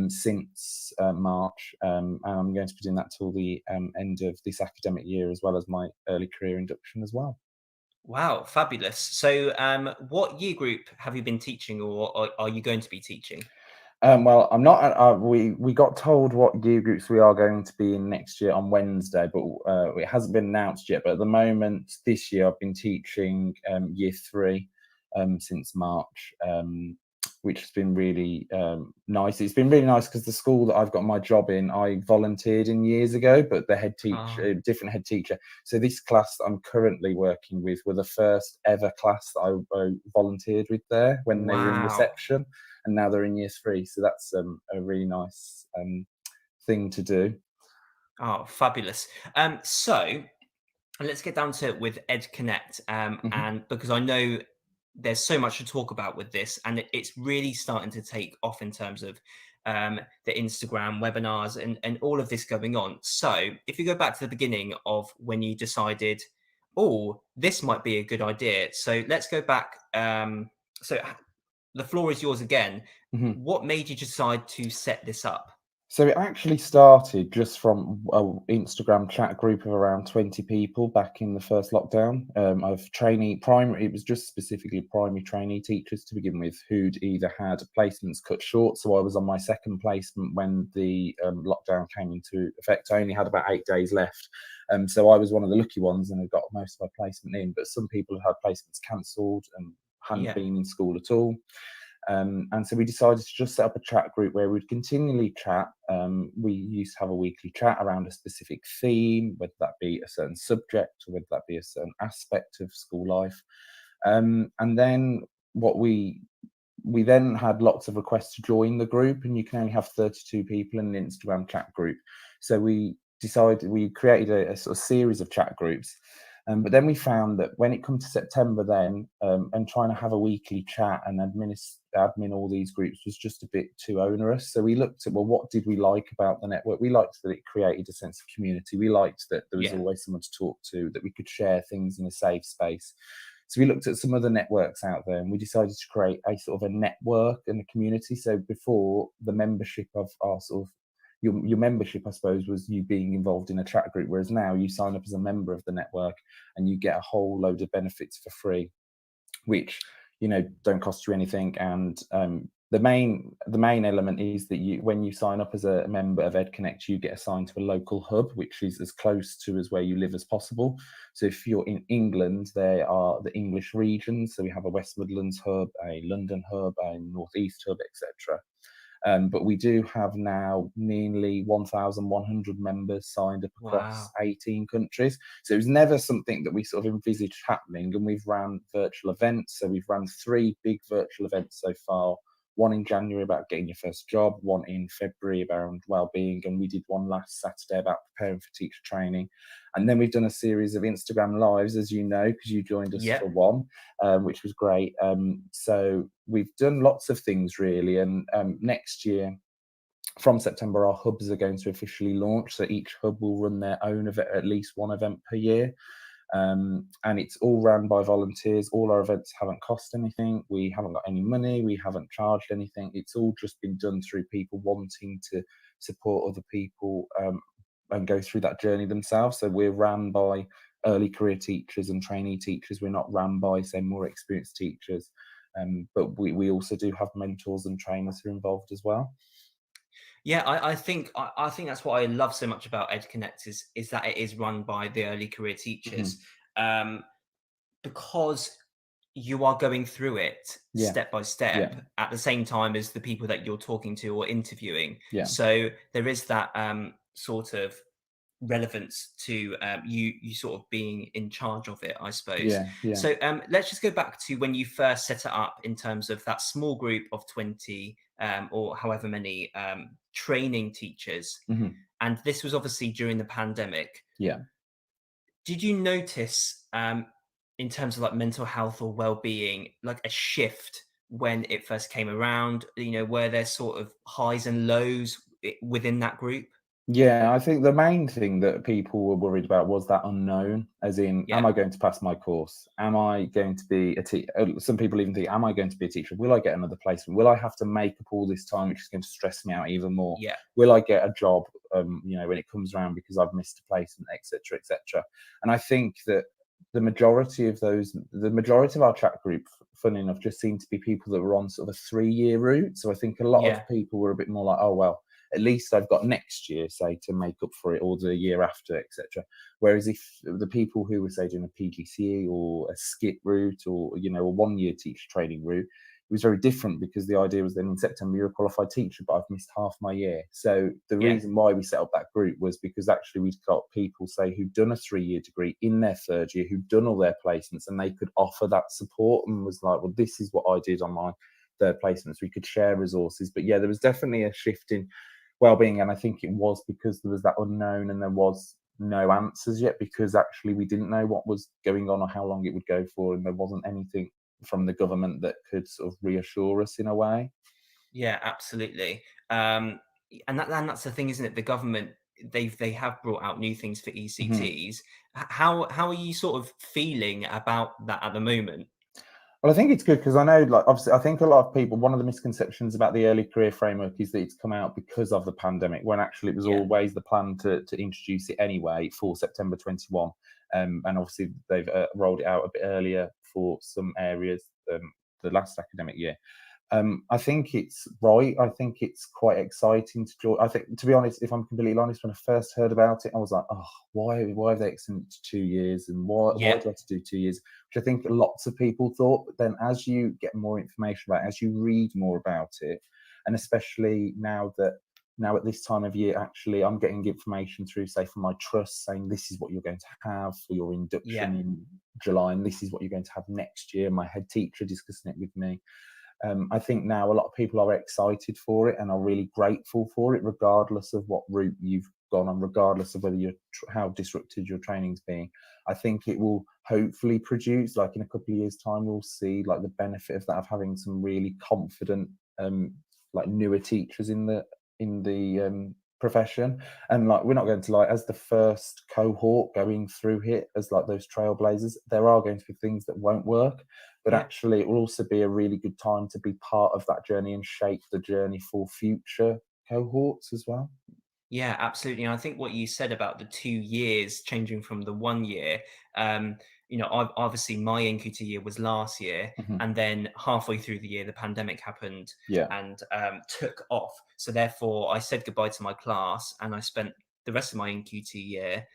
since March, and I'm going to be doing that till the end of this academic year, as well as my early career induction as well. Wow, fabulous. So what year group have you been teaching, or are you going to be teaching? Well, I'm not. We got told what year groups we are going to be in next year on Wednesday, but it hasn't been announced yet. But at the moment, this year, I've been teaching year 3 since March, which has been really nice. It's been really nice because the school that I've got my job in, I volunteered in years ago, but the head teacher, different head teacher. So this class that I'm currently working with were the first ever class that I volunteered with there when they were in reception. And now they're in year 3, so that's a really nice thing to do. Oh, fabulous. So let's get down to it with Ed Connect, and because I know there's so much to talk about with this, and it's really starting to take off in terms of the Instagram webinars and all of this going on. So if you go back to the beginning of when you decided, oh, this might be a good idea. So let's go back. So the floor is yours again. What made you decide to set this up? So it actually started just from an Instagram chat group of around 20 people back in the first lockdown of it was just specifically primary trainee teachers to begin with, who'd either had placements cut short. So I was on my second placement when the lockdown came into effect. I only had about 8 days left. So I was one of the lucky ones and had got most of my placement in, but some people had placements cancelled and hadn't been in school at all. And so we decided to just set up a chat group where we'd continually chat. We used to have a weekly chat around a specific theme, whether that be a certain subject or whether that be a certain aspect of school life. And then we then had lots of requests to join the group, and you can only have 32 people in an Instagram chat group. So we created a sort of series of chat groups. But then we found that when it comes to September then, and trying to have a weekly chat and admin all these groups was just a bit too onerous. So we looked at, well, what did we like about the network? We liked that it created a sense of community. We liked that there was always someone to talk to, that we could share things in a safe space. So we looked at some other networks out there, and we decided to create a sort of a network and a community. So before, the membership of our sort of your membership, I suppose, was you being involved in a chat group, whereas now you sign up as a member of the network and you get a whole load of benefits for free, which, you know, don't cost you anything. And the main element is that when you sign up as a member of Ed Connect, you get assigned to a local hub, which is as close to as where you live as possible. So if you're in England, there are the English regions. So we have a West Midlands hub, a London hub, a North East hub, etc. But we do have now nearly 1,100 members signed up across 18 countries. So it was never something that we sort of envisaged happening. And we've ran virtual events. So we've run 3 big virtual events so far. One in January about getting your first job, one in February around well-being, and we did one last Saturday about preparing for teacher training. And then we've done a series of Instagram lives, as you know, because you joined us for one, which was great. So we've done lots of things really, and next year, from September, our hubs are going to officially launch. So each hub will run their own event, at least one event per year. And it's all run by volunteers. All our events haven't cost anything. We haven't got any money. We haven't charged anything. It's all just been done through people wanting to support other people and go through that journey themselves. So we're ran by early career teachers and trainee teachers. We're not ran by, say, more experienced teachers. But we also do have mentors and trainers who are involved as well. Yeah, I think I think that's what I love so much about EdConnect is that it is run by the early career teachers, because you are going through it Yeah. step by step Yeah. at the same time as the people that you're talking to or interviewing. Yeah. So there is that sort of relevance to you sort of being in charge of it, I suppose. Yeah. Yeah. So let's just go back to when you first set it up in terms of that small group of 20 or however many training teachers. Mhm. And this was obviously during the pandemic. Yeah. Did you notice in terms of like mental health or well-being, like a shift when it first came around? You know, were there sort of highs and lows within that group? Yeah, I think the main thing that people were worried about was that unknown, as in, am Yeah. I going to pass my course? Am I going to be a teacher? Some people even think, am I going to be a teacher? Will I get another placement? Will I have to make up all this time, which is going to stress me out even more? Yeah. Will I get a job, when it comes around because I've missed a placement, etc., etc. And I think that the majority of our chat group, funny enough, just seemed to be people that were on sort of a 3-year route. So I think a lot of people were a bit more like, oh, well, at least I've got next year, say, to make up for it, or the year after, etc. Whereas if the people who were, say, doing a PGCE or a skip route, or a 1-year teacher training route, it was very different, because the idea was then in September you're a qualified teacher, but I've missed half my year. So the reason why we set up that group was because actually we'd got people, say, who'd done a 3-year degree in their 3rd year, who'd done all their placements, and they could offer that support, and was like, well, this is what I did on my 3rd placements. We could share resources. But yeah, there was definitely a shift in well-being, and I think it was because there was that unknown and there was no answers yet, because actually we didn't know what was going on or how long it would go for, and there wasn't anything from the government that could sort of reassure us in a way. Yeah, absolutely. And that's the thing, isn't it? The government, they have brought out new things for ECTs. How are you sort of feeling about that at the moment? Well, I think it's good, because I know, like, obviously, I think a lot of people, one of the misconceptions about the early career framework is that it's come out because of the pandemic, when actually it was always the plan to introduce it anyway for September 21. And obviously they've rolled it out a bit earlier for some areas the last academic year. I think it's right. I think it's quite exciting to join. I think, to be honest, if I'm completely honest, when I first heard about it, I was like, oh, why have they extended to 2 years? And why do I have to do 2 years? Which I think lots of people thought. But then as you get more information about it, as you read more about it, and especially now at this time of year, actually, I'm getting information through, say, from my trust, saying this is what you're going to have for your induction in July, and this is what you're going to have next year. My head teacher discussing it with me. I think now a lot of people are excited for it and are really grateful for it, regardless of what route you've gone on, regardless of whether how disrupted your training's being. I think it will hopefully produce, like, in a couple of years' time, we'll see like the benefit of that, of having some really confident, like, newer teachers in the profession. And like, we're not going to lie, as the first cohort going through it, as like those trailblazers, there are going to be things that won't work, but actually it will also be a really good time to be part of that journey and shape the journey for future cohorts as well. Yeah, absolutely. And I think what you said about the 2 years changing from the 1 year, obviously my NQT year was last year, and then halfway through the year, the pandemic happened and took off. So therefore, I said goodbye to my class, and I spent the rest of my NQT year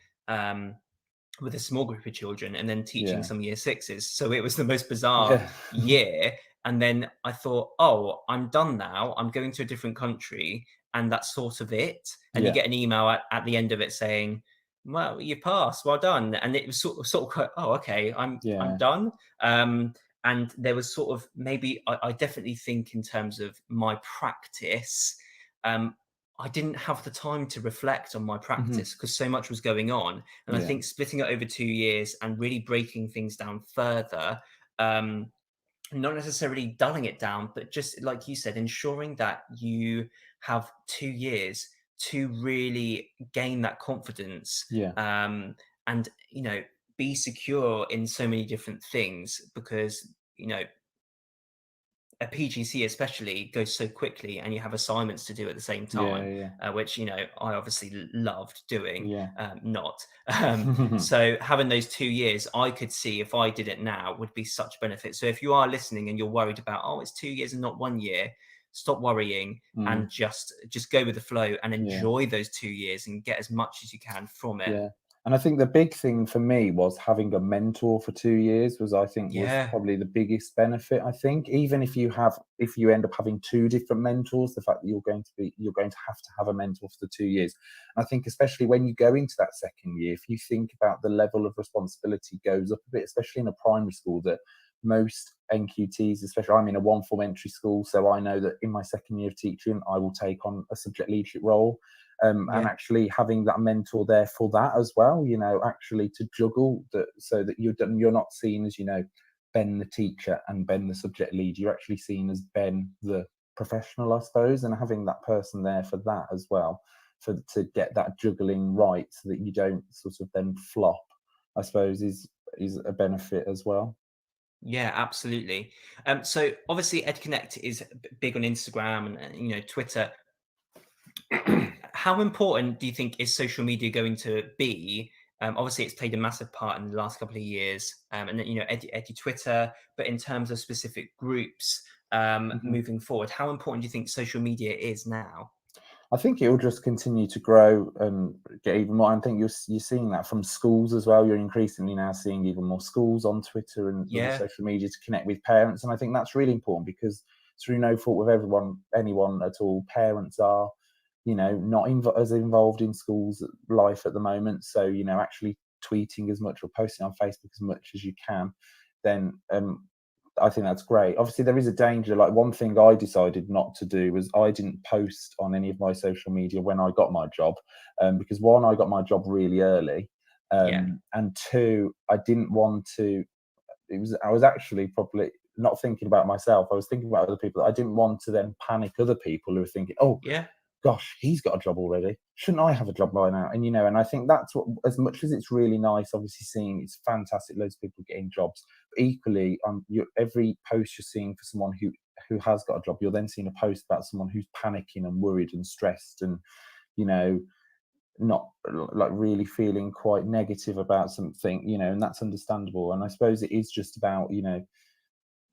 with a small group of children, and then teaching some year 6s. So it was the most bizarre year. And then I thought, oh, I'm done now. I'm going to a different country, and that's sort of it. And you get an email at the end of it saying, well, you passed, well done. And it was sort of quite, oh, okay, I'm done. And there was sort of, maybe I definitely think in terms of my practice, I didn't have the time to reflect on my practice because so much was going on. And I think splitting it over 2 years and really breaking things down further, not necessarily dulling it down, but just like you said, ensuring that you have 2 years to really gain that confidence, and be secure in so many different things, because a PGC especially goes so quickly, and you have assignments to do at the same time, which I obviously loved doing, not. So having those 2 years, I could see if I did it now would be such benefit. So if you are listening and you're worried about, oh, it's 2 years and not 1 year, stop worrying and just go with the flow and enjoy those 2 years and get as much as you can from it. Yeah. And I think the big thing for me was having a mentor for 2 years was probably the biggest benefit. I think even if you end up having 2 different mentors, the fact that you're going to have a mentor for the 2 years. And I think especially when you go into that second year, if you think about the level of responsibility goes up a bit, especially in a primary school, that most NQTs, especially I'm in a one form entry school, so I know that in my second year of teaching, I will take on a subject leadership role. And actually having that mentor there for that as well, actually to juggle that, so that you're not seen as, Ben the teacher and Ben the subject lead. You're actually seen as Ben the professional, I suppose, and having that person there for that as well, to get that juggling right, so that you don't sort of then flop, I suppose, is a benefit as well. Yeah, absolutely. So obviously EdConnect is big on Instagram and Twitter. How important do you think is social media going to be? Obviously, it's played a massive part in the last couple of years, and Edu Twitter. But in terms of specific groups moving forward, how important do you think social media is now? I think it will just continue to grow and get even more. I think you're seeing that from schools as well. You're increasingly now seeing even more schools on Twitter and other social media to connect with parents, and I think that's really important, because through no fault of anyone at all, parents are not as involved in schools life at the moment. So actually tweeting as much or posting on Facebook as much as you can, then I think that's great. Obviously there is a danger. Like, one thing I decided not to do was I didn't post on any of my social media when I got my job, because one, I got my job really early, and two, I didn't want to. I was actually probably not thinking about myself. I was thinking about other people. I didn't want to then panic other people who were thinking, oh, gosh, he's got a job already. Shouldn't I have a job by now? And and I think that's what, as much as it's really nice, obviously seeing it's fantastic, loads of people getting jobs. But equally, every post you're seeing for someone who has got a job, you're then seeing a post about someone who's panicking and worried and stressed and not like really feeling quite negative about something, and that's understandable. And I suppose it is just about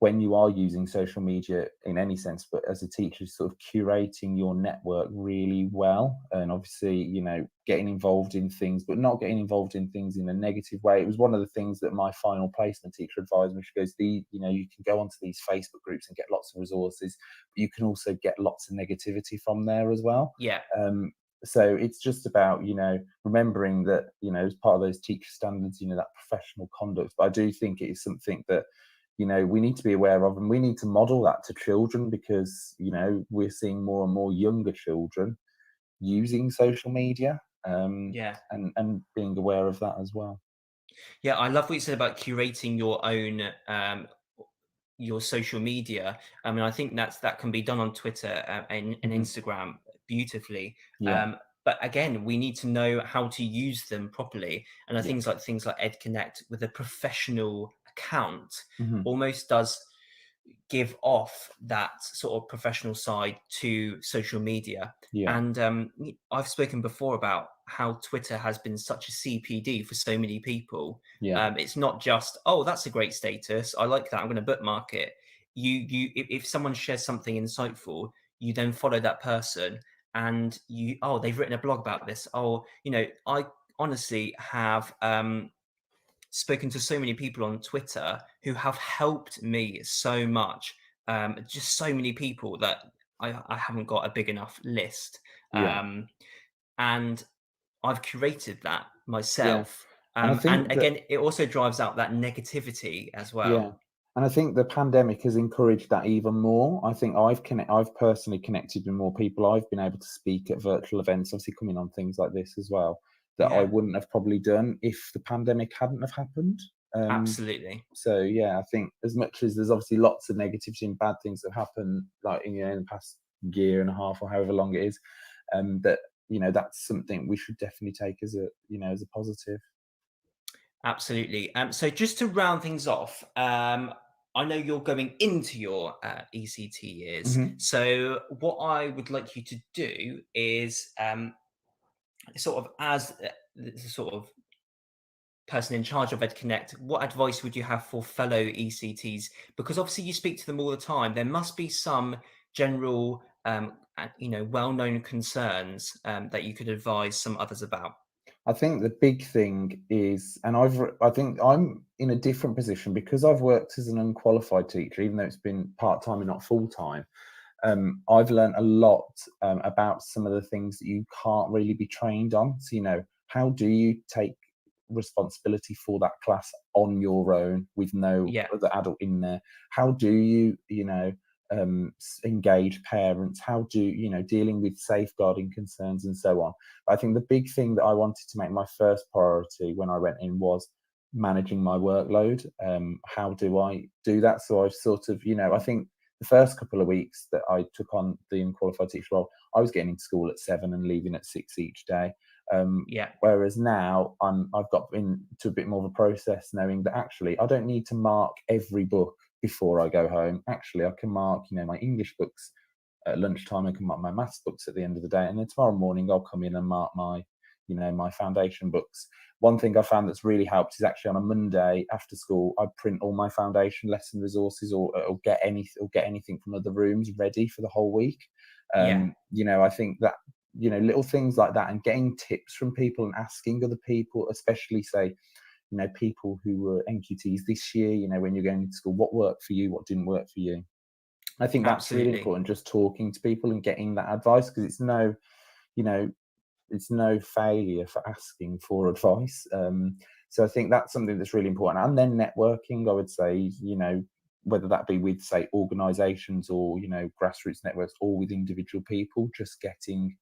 when you are using social media in any sense, but as a teacher, sort of curating your network really well, and obviously, getting involved in things, but not getting involved in things in a negative way. It was one of the things that my final placement teacher advised me. She goes, you can go onto these Facebook groups and get lots of resources, but you can also get lots of negativity from there as well. Yeah. So it's just about, remembering that, as part of those teacher standards, that professional conduct. But I do think it is something that, we need to be aware of, and we need to model that to children, because, we're seeing more and more younger children using social media, and being aware of that as well. Yeah, I love what you said about curating your own your social media. I mean, I think that can be done on Twitter and Instagram beautifully. But again, we need to know how to use them properly. And things like EdConnect with a professional account almost does give off that sort of professional side to social media. And I've spoken before about how Twitter has been such a CPD for so many people. It's not just, oh, that's a great status, I like that, I'm going to bookmark it. If someone shares something insightful, you then follow that person, and they've written a blog about this. I honestly have spoken to so many people on Twitter who have helped me so much. Just so many people that I haven't got a big enough list. And I've curated that myself. And again, it also drives out that negativity as well. Yeah. And I think the pandemic has encouraged that even more. I think I've personally connected with more people. I've been able to speak at virtual events, obviously coming on things like this as well, that I wouldn't have probably done if the pandemic hadn't have happened. Absolutely. So I think as much as there's obviously lots of negativity and bad things that happen, like in the past year and a half or however long it is, that that's something we should definitely take as a as a positive. Absolutely. So just to round things off, I know you're going into your ECT years. So what I would like you to do is sort of, as the sort of person in charge of EdConnect, what advice would you have for fellow ECTs? Because obviously you speak to them all the time. There must be some general, well-known concerns that you could advise some others about? I think the big thing is, and I think I'm in a different position because I've worked as an unqualified teacher, even though it's been part-time and not full-time. I've learned a lot about some of the things that you can't really be trained on. So, how do you take responsibility for that class on your own with no Yeah. other adult in there? How do you, engage parents? How do dealing with safeguarding concerns and so on? But I think the big thing that I wanted to make my first priority when I went in was managing my workload. How do I do that? So I've sort of, I think the first couple of weeks that I took on the unqualified teacher role, I was getting into school at 7 and leaving at 6 each day. Yeah. Whereas now I've got into a bit more of a process, knowing that actually I don't need to mark every book before I go home. Actually, I can mark, my English books at lunchtime. I can mark my maths books at the end of the day, and then tomorrow morning I'll come in and mark my, my foundation books. One thing I found that's really helped is actually on a Monday after school, I print all my foundation lesson resources or get anything from other rooms ready for the whole week. Yeah. I think that little things like that, and getting tips from people and asking other people, especially say, people who were NQTs this year, when you're going to school, what worked for you, what didn't work for you. I think that's really Absolutely. important, just talking to people and getting that advice, because it's no failure for asking for advice. So I think that's something that's really important. And then networking, I would say, whether that be with, say, organizations or, grassroots networks, or with individual people, just getting,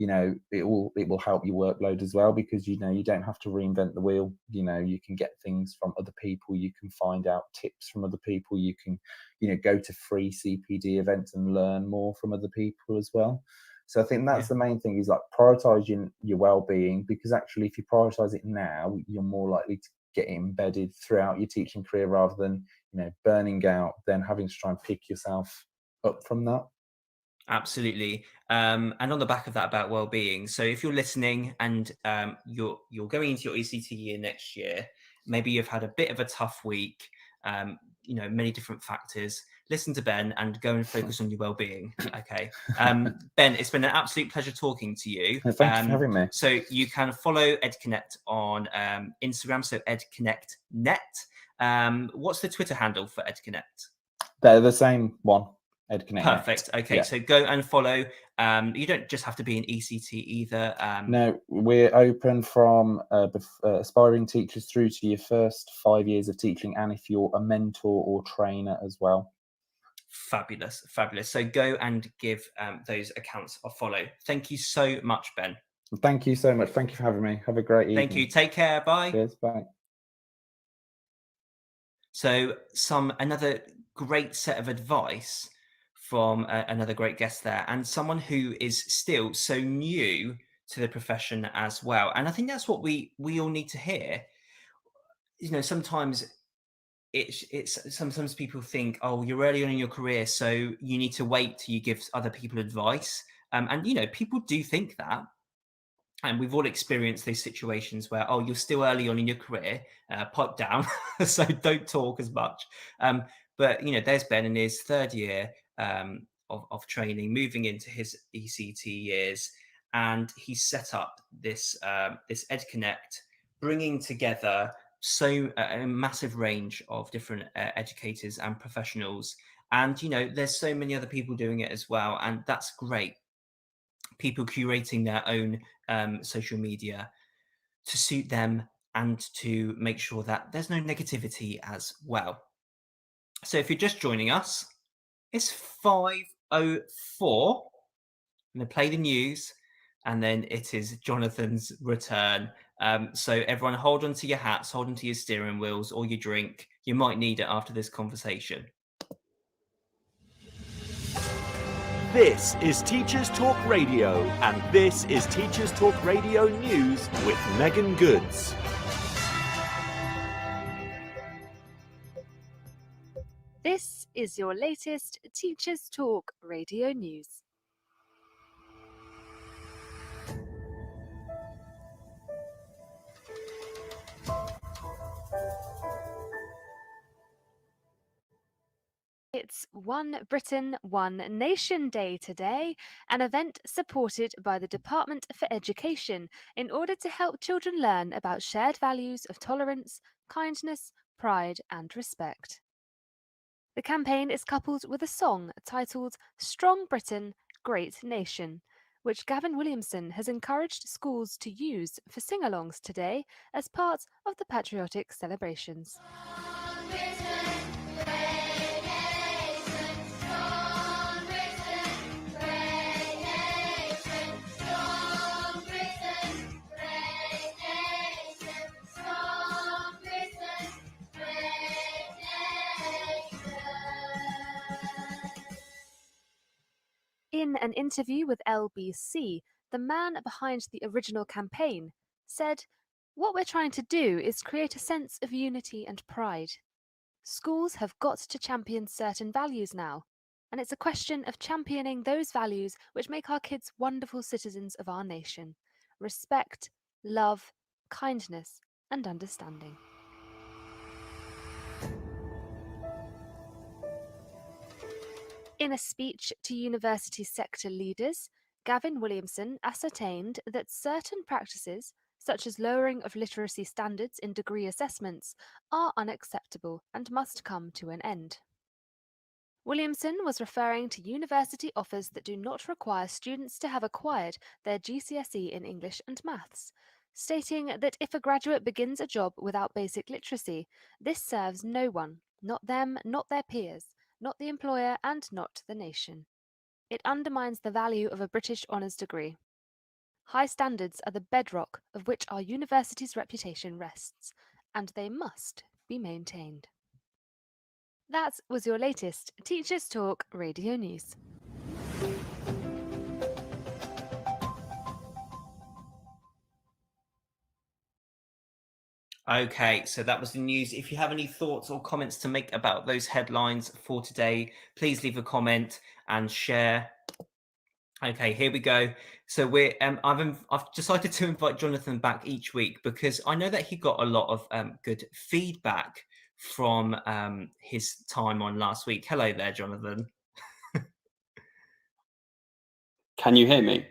it will help your workload as well, because, you don't have to reinvent the wheel. You can get things from other people, you can find out tips from other people, you can, go to free CPD events and learn more from other people as well. So I think that's the main thing, is like prioritizing your well-being, because actually if you prioritize it now, you're more likely to get it embedded throughout your teaching career, rather than, burning out, then having to try and pick yourself up from that. Absolutely. And on the back of that about well-being, so if you're listening and you're going into your ECT year next year, maybe you've had a bit of a tough week, many different factors, listen to Ben and go and focus on your well-being. Okay. Ben, it's been an absolute pleasure talking to you. Thank you for having me. So you can follow EdConnect on Instagram, so EdConnectNet. What's the Twitter handle for EdConnect? They're the same one. EdConnect. Perfect. Okay, Yeah. so go and follow. You don't just have to be an ECT either. No, we're open from aspiring teachers through to your first 5 years of teaching, and if you're a mentor or trainer as well. Fabulous, fabulous. So go and give those accounts a follow. Thank you so much, Ben. Thank you so much. Thank you for having me. Have a great evening. Thank you. Take care. Bye. Cheers. Bye. So another great set of advice from another great guest there, and someone who is still so new to the profession as well. And I think that's what we all need to hear. Sometimes sometimes people think, oh, you're early on in your career, so you need to wait till you give other people advice. And people do think that. And we've all experienced these situations where, oh, you're still early on in your career, pipe down, so don't talk as much. But there's Ben in his third year of training, moving into his ECT years, and he's set up this EdConnect, bringing together a massive range of different educators and professionals. And there's so many other people doing it as well, and that's great. People curating their own social media to suit them and to make sure that there's no negativity as well. So if you're just joining us, it's 5:04. I'm going to play the news, and then it is Jonathan's return. So everyone, hold on to your hats, hold on to your steering wheels or your drink. You might need it after this conversation. This is Teachers Talk Radio, and this is Teachers Talk Radio News with Megan Goods. This is your latest Teachers Talk Radio News. It's One Britain, One Nation Day today, an event supported by the Department for Education in order to help children learn about shared values of tolerance, kindness, pride, and respect. The campaign is coupled with a song titled Strong Britain, Great Nation, which Gavin Williamson has encouraged schools to use for sing alongs today as part of the patriotic celebrations. In an interview with LBC, the man behind the original campaign said, "What we're trying to do is create a sense of unity and pride. Schools have got to champion certain values now, and it's a question of championing those values which make our kids wonderful citizens of our nation: respect, love, kindness, and understanding." In a speech to university sector leaders, Gavin Williamson ascertained that certain practices, such as lowering of literacy standards in degree assessments, are unacceptable and must come to an end. Williamson was referring to university offers that do not require students to have acquired their GCSE in English and Maths, stating that if a graduate begins a job without basic literacy, this serves no one, not them, not their peers, not the employer, and not the nation. It undermines the value of a British honours degree. High standards are the bedrock of which our university's reputation rests, and they must be maintained. That was your latest Teachers Talk Radio News. Okay, so that was the news. If you have any thoughts or comments to make about those headlines for today, please leave a comment and share. Okay, here we go. So I've decided to invite Jonathan back each week because I know that he got a lot of good feedback from his time on last week. Hello there, Jonathan. Can you hear me?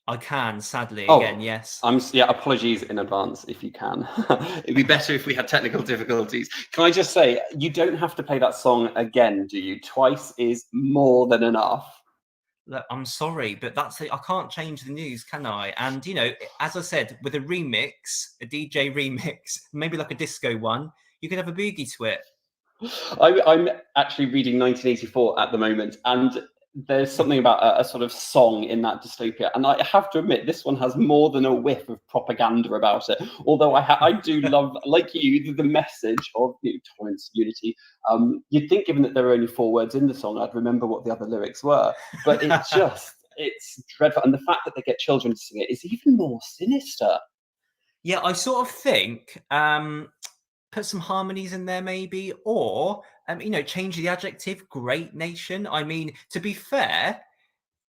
I can, sadly, Oh, again, yes. Apologies in advance if you can. It'd be better if we had technical difficulties. Can I just say, you don't have to play that song again, do you? Twice is more than enough. Look, I'm sorry, but I can't change the news, can I? And, you know, as I said, with a remix, a DJ remix, maybe like a disco one, you could have a boogie to it. I'm actually reading 1984 at the moment, and there's something about a sort of song in that dystopia, and I have to admit this one has more than a whiff of propaganda about it. Although I do love, like you, the message of tolerance, unity. You'd think, given that there are only 4 words in the song, I'd remember what the other lyrics were, but it's dreadful, and the fact that they get children to sing it is even more sinister. Yeah, I sort of think put some harmonies in there maybe, or change the adjective great nation. I mean, to be fair,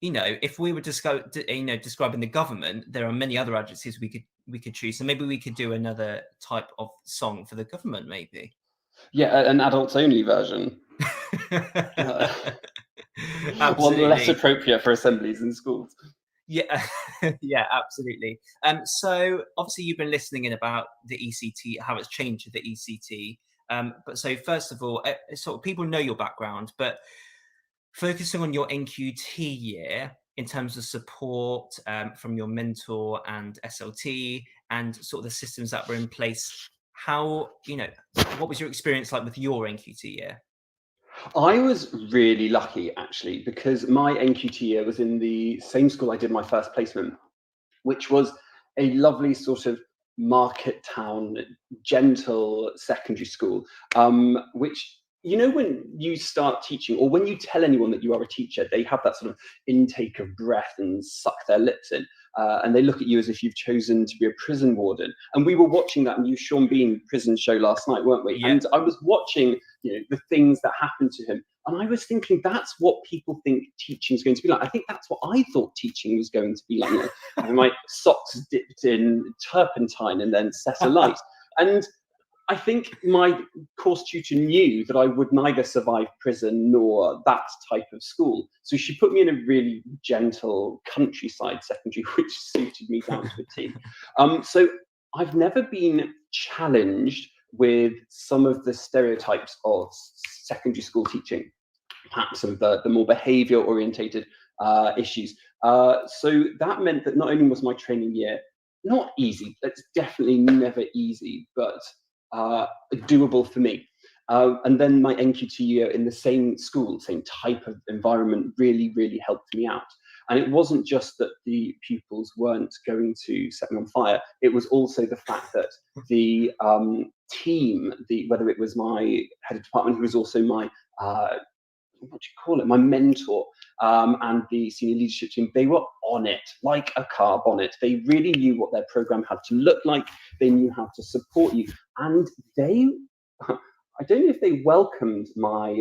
if we were describing the government, there are many other adjectives we could choose. So maybe we could do another type of song for the government, maybe. Yeah, an adults only version. One less appropriate for assemblies in schools. Yeah, yeah, absolutely. So obviously you've been listening in about the ECT, how it's changed to the ECT. But so first of all, sort of people know your background, but focusing on your NQT year in terms of support from your mentor and SLT and sort of the systems that were in place, what was your experience like with your NQT year? I was really lucky, actually, because my NQT year was in the same school I did my first placement, which was a lovely sort of market town, gentle secondary school, which, when you start teaching, or when you tell anyone that you are a teacher, they have that sort of intake of breath and suck their lips in. And they look at you as if you've chosen to be a prison warden. And we were watching that new Sean Bean prison show last night, weren't we? Yeah. And I was watching, the things that happened to him. And I was thinking, that's what people think teaching is going to be like. I think that's what I thought teaching was going to be like. Having my socks dipped in turpentine and then set alight. And I think my course tutor knew that I would neither survive prison nor that type of school. So she put me in a really gentle countryside secondary, which suited me down to a T. So I've never been challenged with some of the stereotypes of secondary school teaching, perhaps some of the more behaviour orientated issues. So that meant that not only was my training year not easy, it's definitely never easy, but doable for me. And then my NQT year in the same school, same type of environment really, really helped me out. And it wasn't just that the pupils weren't going to set me on fire, it was also the fact that the team, whether it was my head of department, who was also my what do you call it, my mentor, and the senior leadership team, they were on it like a car bonnet. They really knew what their program had to look like. They knew how to support you. And they, I don't know if they welcomed my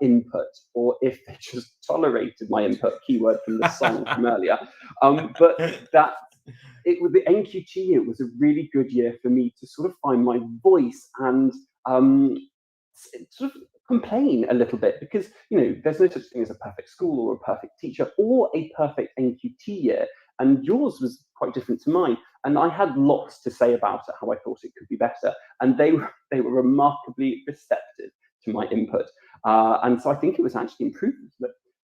input or if they just tolerated my input, keyword from the song from earlier. But the NQT year was a really good year for me to sort of find my voice and sort of complain a little bit, because there's no such thing as a perfect school or a perfect teacher or a perfect NQT year, and yours was quite different to mine, and I had lots to say about it, how I thought it could be better, and they were remarkably receptive to my input, and so I think it was actually improvement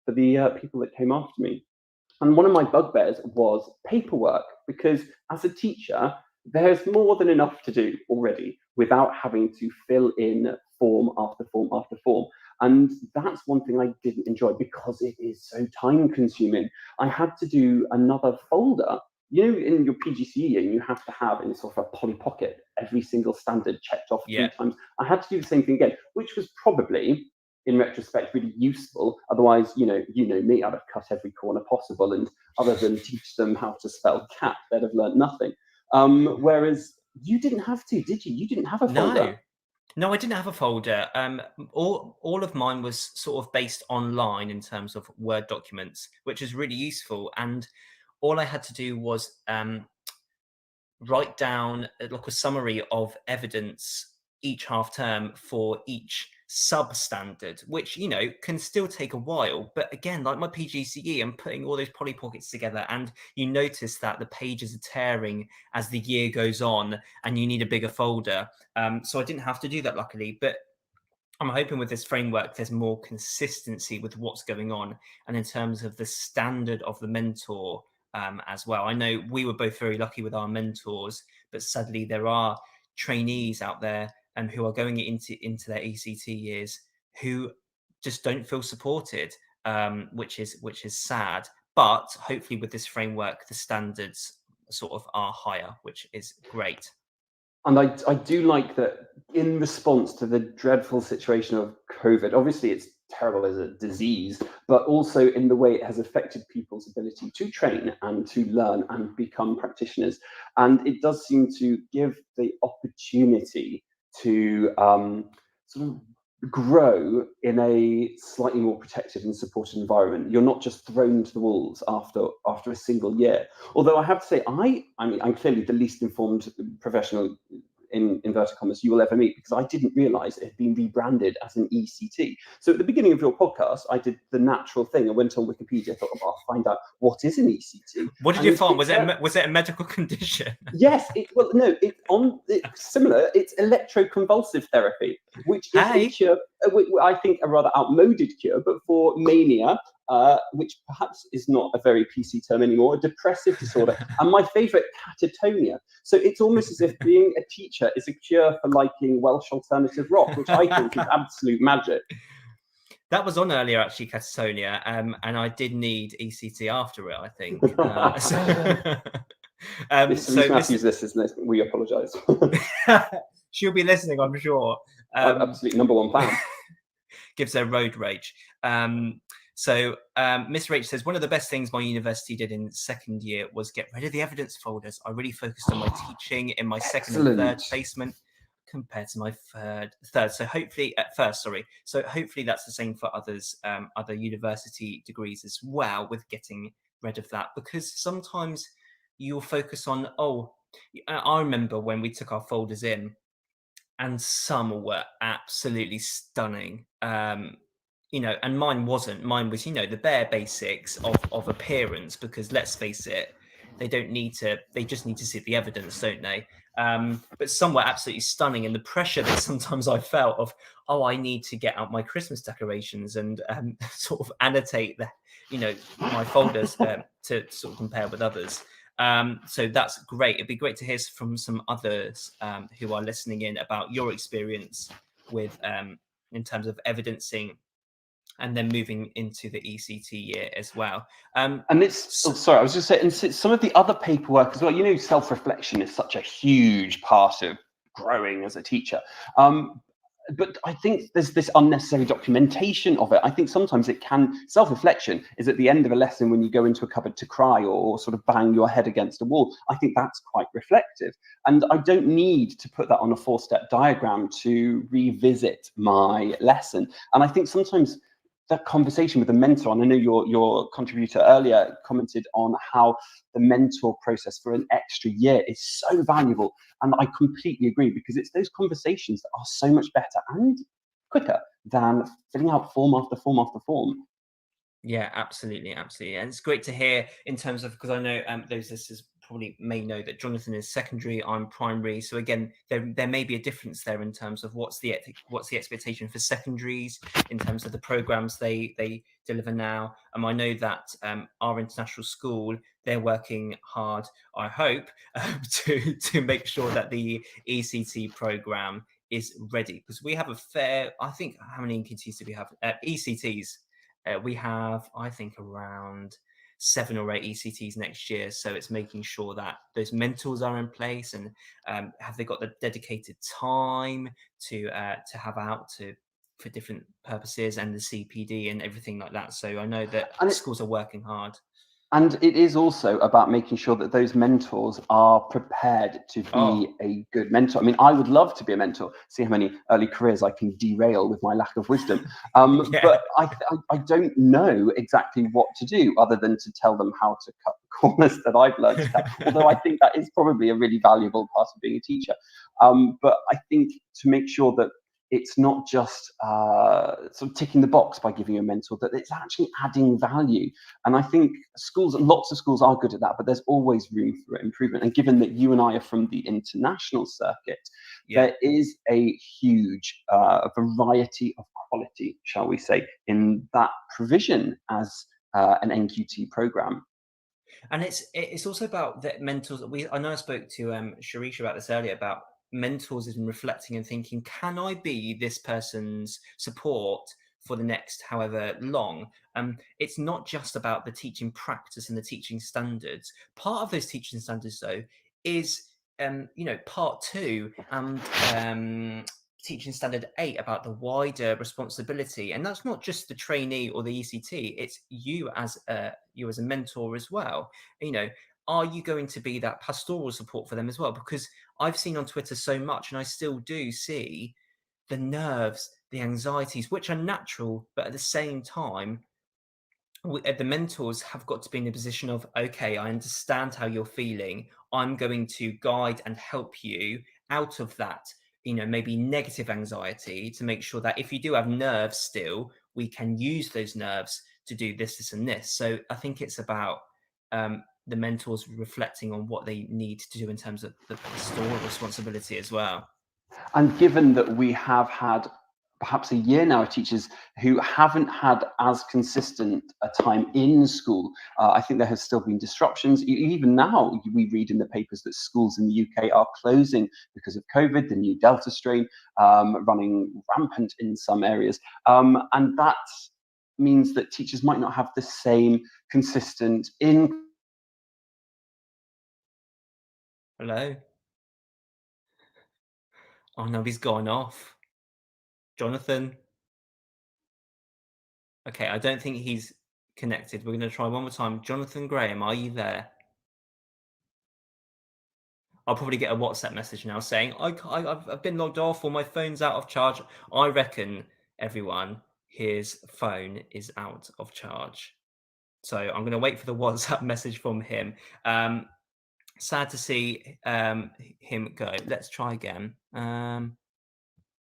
for the people that came after me. And one of my bugbears was paperwork, because as a teacher there's more than enough to do already without having to fill in form after form after form. And that's one thing I didn't enjoy, because it is so time consuming. I had to do another folder. In your PGCE, you have to have in sort of a Polly Pocket every single standard checked off 3 times. I had to do the same thing again, which was probably, in retrospect, really useful. Otherwise, me, I'd have cut every corner possible, and other than teach them how to spell cat, they'd have learnt nothing. Whereas you didn't have to, did you? You didn't have a folder. No, I didn't have a folder. All of mine was sort of based online in terms of Word documents, which is really useful. And all I had to do was write down like a summary of evidence each half term for each substandard, which can still take a while. But again, like my PGCE, I'm putting all those Polly Pockets together, and you notice that the pages are tearing as the year goes on, and you need a bigger folder. So I didn't have to do that, luckily. But I'm hoping with this framework, there's more consistency with what's going on, and in terms of the standard of the mentor as well. I know we were both very lucky with our mentors, but sadly there are trainees out there who are going into their ECT years who just don't feel supported, which is sad. But hopefully with this framework, the standards sort of are higher, which is great. And I do like that in response to the dreadful situation of COVID, obviously it's terrible as a disease, but also in the way it has affected people's ability to train and to learn and become practitioners. And it does seem to give the opportunity to sort of grow in a slightly more protected and supported environment. You're not just thrown to the wolves after a single year. Although I have to say, I'm clearly the least informed professional, in inverted commas, you will ever meet, because I didn't realise it had been rebranded as an ECT. So at the beginning of your podcast, I did the natural thing. I went on Wikipedia, thought, I'll find out what is an ECT. What did you find? Was it a medical condition? Yes. It's similar. It's electroconvulsive therapy, which is a cure, I think a rather outmoded cure, but for mania, which perhaps is not a very PC term anymore, a depressive disorder, and my favourite, catatonia. So it's almost as if being a teacher is a cure for liking Welsh alternative rock, which I think is absolute magic. That was on earlier, actually, catatonia, and I did need ECT after it, I think. Matthews listens, we apologise. She'll be listening, I'm sure. Absolutely, number one fan. Gives her road rage. So Miss Rach says, one of the best things my university did in second year was get rid of the evidence folders. I really focused on my teaching in my second and third placement compared to my third. So hopefully So hopefully that's the same for others, other university degrees as well, with getting rid of that, because sometimes you'll focus on, I remember when we took our folders in, and some were absolutely stunning. And mine wasn't. Mine was, the bare basics of appearance, because let's face it, they just need to see the evidence, don't they? But some were absolutely stunning, and the pressure that sometimes I felt of, I need to get out my Christmas decorations and sort of annotate my folders to sort of compare with others. So that's great. It'd be great to hear from some others who are listening in about your experience with in terms of evidencing and then moving into the ECT year as well. And it's, sorry, I was just saying, and some of the other paperwork as well, self-reflection is such a huge part of growing as a teacher. But I think there's this unnecessary documentation of it. I think sometimes self-reflection is at the end of a lesson when you go into a cupboard to cry or sort of bang your head against a wall. I think that's quite reflective. And I don't need to put that on a 4-step diagram to revisit my lesson. And I think sometimes that conversation with the mentor, and I know your contributor earlier commented on how the mentor process for an extra year is so valuable. And I completely agree, because it's those conversations that are so much better and quicker than filling out form after form after form. Yeah, absolutely. And it's great to hear in terms of, because I know those listeners probably may know that Jonathan is secondary, I'm primary. So again, there may be a difference there in terms of what's the expectation for secondaries in terms of the programs they deliver now. I know that our international school, they're working hard, I hope, to make sure that the ECT program is ready, because we have I think, how many ECTs do we have? ECTs. We have, I think, around 7 or 8 ECTs next year. So it's making sure that those mentors are in place, and have they got the dedicated time to have out for different purposes, and the CPD and everything like that. So I know that schools are working hard. And it is also about making sure that those mentors are prepared to be a good mentor. I mean, I would love to be a mentor, see how many early careers I can derail with my lack of wisdom. Yeah. But I don't know exactly what to do other than to tell them how to cut the corners that I've learned to cut. Although I think that is probably a really valuable part of being a teacher. But I think to make sure that it's not just sort of ticking the box by giving you a mentor, that it's actually adding value. And I think lots of schools are good at that, but there's always room for improvement. And given that you and I are from the international circuit, there is a huge variety of quality, shall we say, in that provision as an NQT program. And it's also about the mentors. I know I spoke to Sharisha about this earlier, about mentors and reflecting and thinking, can I be this person's support for the next however long? It's not just about the teaching practice and the teaching standards. Part of those teaching standards, though, is part 2 and teaching standard 8 about the wider responsibility, and that's not just the trainee or the ECT, it's you as a mentor as well. Are you going to be that pastoral support for them as well? Because I've seen on Twitter so much, and I still do see the nerves, the anxieties, which are natural, but at the same time, the mentors have got to be in a position of, okay, I understand how you're feeling. I'm going to guide and help you out of that, maybe negative anxiety, to make sure that if you do have nerves still, we can use those nerves to do this, and this. So I think it's about the mentors reflecting on what they need to do in terms of the pastoral responsibility as well. And given that we have had perhaps a year now of teachers who haven't had as consistent a time in school, I think there has still been disruptions. Even now, we read in the papers that schools in the UK are closing because of COVID, the new Delta strain running rampant in some areas. And that means that teachers might not have the same consistent Hello? Oh no, he's gone off. Jonathan? Okay, I don't think he's connected. We're going to try one more time. Jonathan Graham, are you there? I'll probably get a WhatsApp message now saying, I've been logged off, or my phone's out of charge. I reckon, everyone, his phone is out of charge. So I'm going to wait for the WhatsApp message from him. Sad to see him go. Let's try again.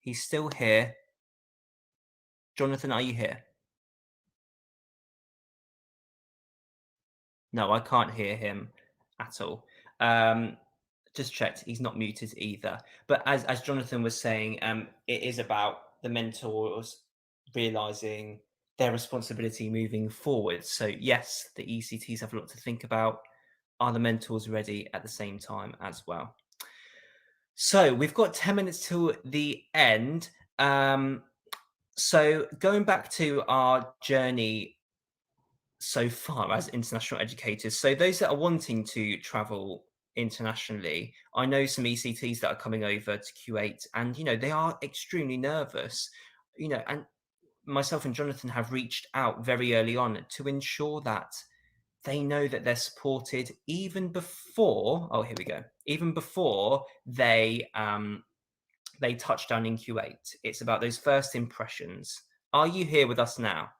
He's still here. Jonathan, are you here? No, I can't hear him at all. Just checked. He's not muted either. But as Jonathan was saying, it is about the mentors realizing their responsibility moving forward. So yes, the ECTs have a lot to think about. Are the mentors ready at the same time as well? So we've got 10 minutes till the end. So going back to our journey so far as international educators, so those that are wanting to travel internationally, I know some ECTs that are coming over to Q8, and they are extremely nervous, and myself and Jonathan have reached out very early on to ensure that they know that they're supported even before they touch down in Q8. It's about those first impressions. Are you here with us now?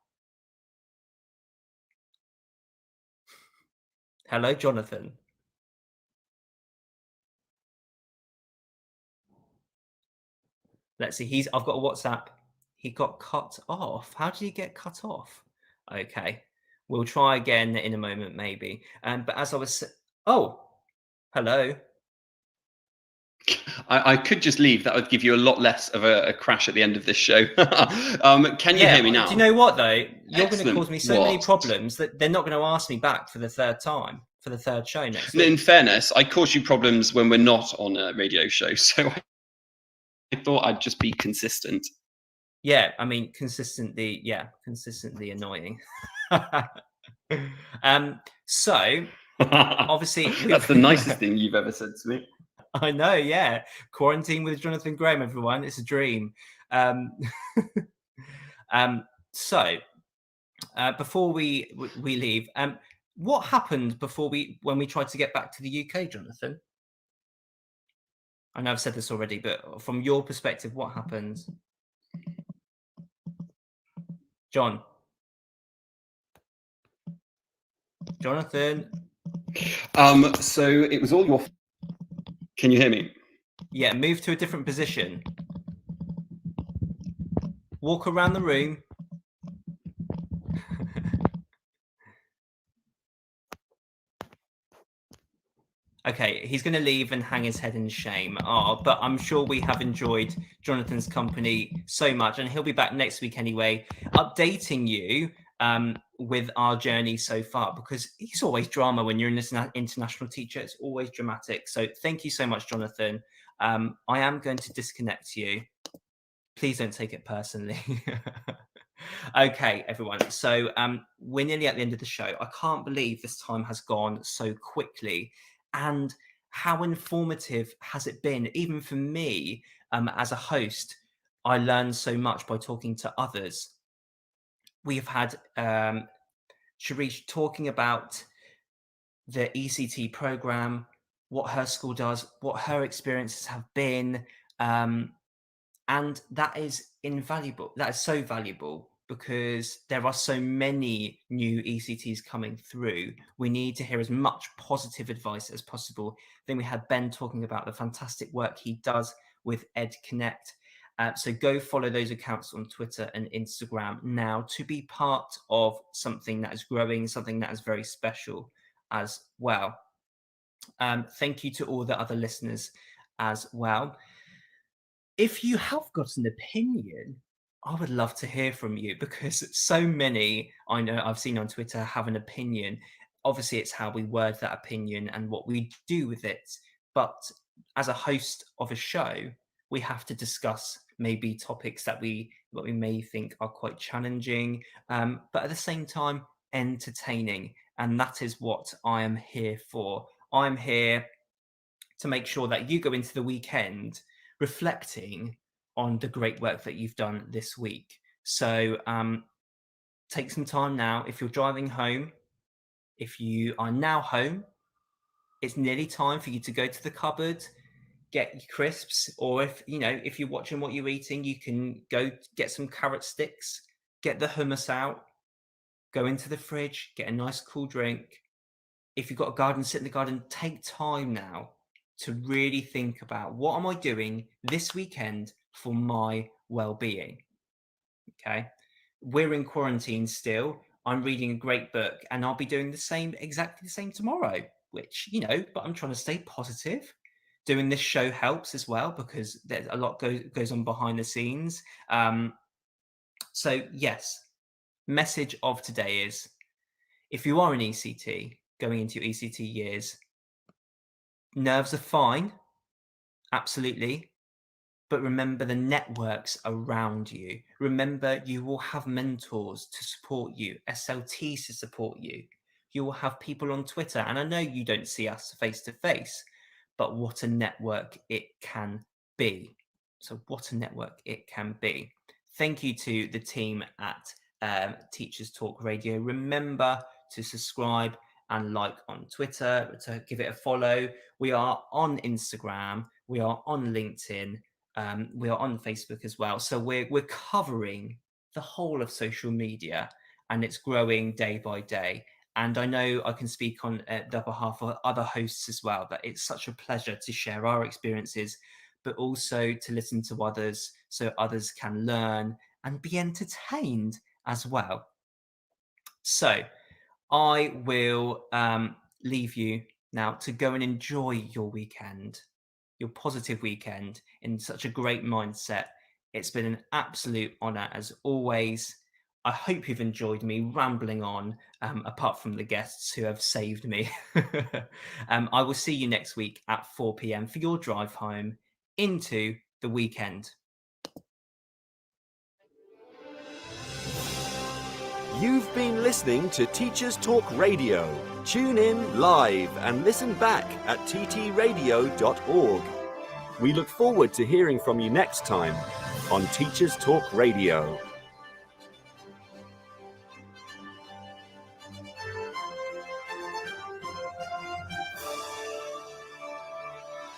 Hello, Jonathan. Let's see. I've got a WhatsApp. He got cut off. How did he get cut off? Okay. We'll try again in a moment, maybe. But as I was... Oh, hello. I could just leave. That would give you a lot less of a crash at the end of this show. Can you hear me now? Do you know what, though? You're going to Excellent. cause me so many problems that they're not going to ask me back for the third time, for the third show next week. In fairness, I cause you problems when we're not on a radio show, so I thought I'd just be consistent. Yeah, I mean, consistently annoying. So, obviously... That's the nicest thing you've ever said to me. I know, yeah. Quarantine with Jonathan Graham, everyone. It's a dream. So, before we leave, what happened when we tried to get back to the UK, Jonathan? I know I've said this already, but from your perspective, what happened? Jonathan? So it was all your... Can you hear me? Yeah, move to a different position. Walk around the room. Okay, he's going to leave and hang his head in shame. But I'm sure we have enjoyed Jonathan's company so much, and he'll be back next week anyway, updating you with our journey so far, because it's always drama when you're an international teacher. It's always dramatic. So thank you so much, Jonathan. I am going to disconnect you. Please don't take it personally. Okay, everyone. So we're nearly at the end of the show. I can't believe this time has gone so quickly. And how informative has it been? Even for me, as a host, I learned so much by talking to others. We have had Sharice talking about the ECT program, what her school does, what her experiences have been. And that is invaluable. That is so valuable, because there are so many new ECTs coming through. We need to hear as much positive advice as possible. Then we had Ben talking about the fantastic work he does with Ed Connect. So go follow those accounts on Twitter and Instagram now to be part of something that is growing, something that is very special as well. Thank you to all the other listeners as well. If you have got an opinion, I would love to hear from you, because so many I know I've seen on Twitter have an opinion. Obviously, it's how we word that opinion and what we do with it. But as a host of a show, we have to discuss maybe topics that we may think are quite challenging, but at the same time, entertaining. And that is what I am here for. I'm here to make sure that you go into the weekend reflecting on the great work that you've done this week. So take some time now. If you're driving home, if you are now home, it's nearly time for you to go to the cupboard, get your crisps, or if you're watching what you're eating, you can go get some carrot sticks, get the hummus out, go into the fridge, get a nice cool drink. If you've got a garden, sit in the garden. Take time now to really think about, what am I doing this weekend for my well-being. Okay, we're in quarantine still. I'm reading a great book, and I'll be doing exactly the same tomorrow, which, but I'm trying to stay positive. Doing this show helps as well, because there's a lot goes on behind the scenes. So yes, message of today is, if you are an ECT, going into your ECT years, nerves are fine, absolutely. But remember the networks around you. Remember, you will have mentors to support you, SLTs to support you. You will have people on Twitter. And I know you don't see us face to face, but what a network it can be. So what a network it can be. Thank you to the team at Teachers Talk Radio. Remember to subscribe and like on Twitter, to give it a follow. We are on Instagram. We are on LinkedIn. We are on Facebook as well. So we're covering the whole of social media, and it's growing day by day. And I know I can speak on the behalf of other hosts as well, that it's such a pleasure to share our experiences, but also to listen to others so others can learn and be entertained as well. So I will leave you now to go and enjoy your weekend, your positive weekend, in such a great mindset. It's been an absolute honor as always. I hope you've enjoyed me rambling on, apart from the guests who have saved me. I will see you next week at 4 p.m. for your drive home into the weekend. You've been listening to Teachers Talk Radio. Tune in live and listen back at ttradio.org. We look forward to hearing from you next time on Teachers Talk Radio.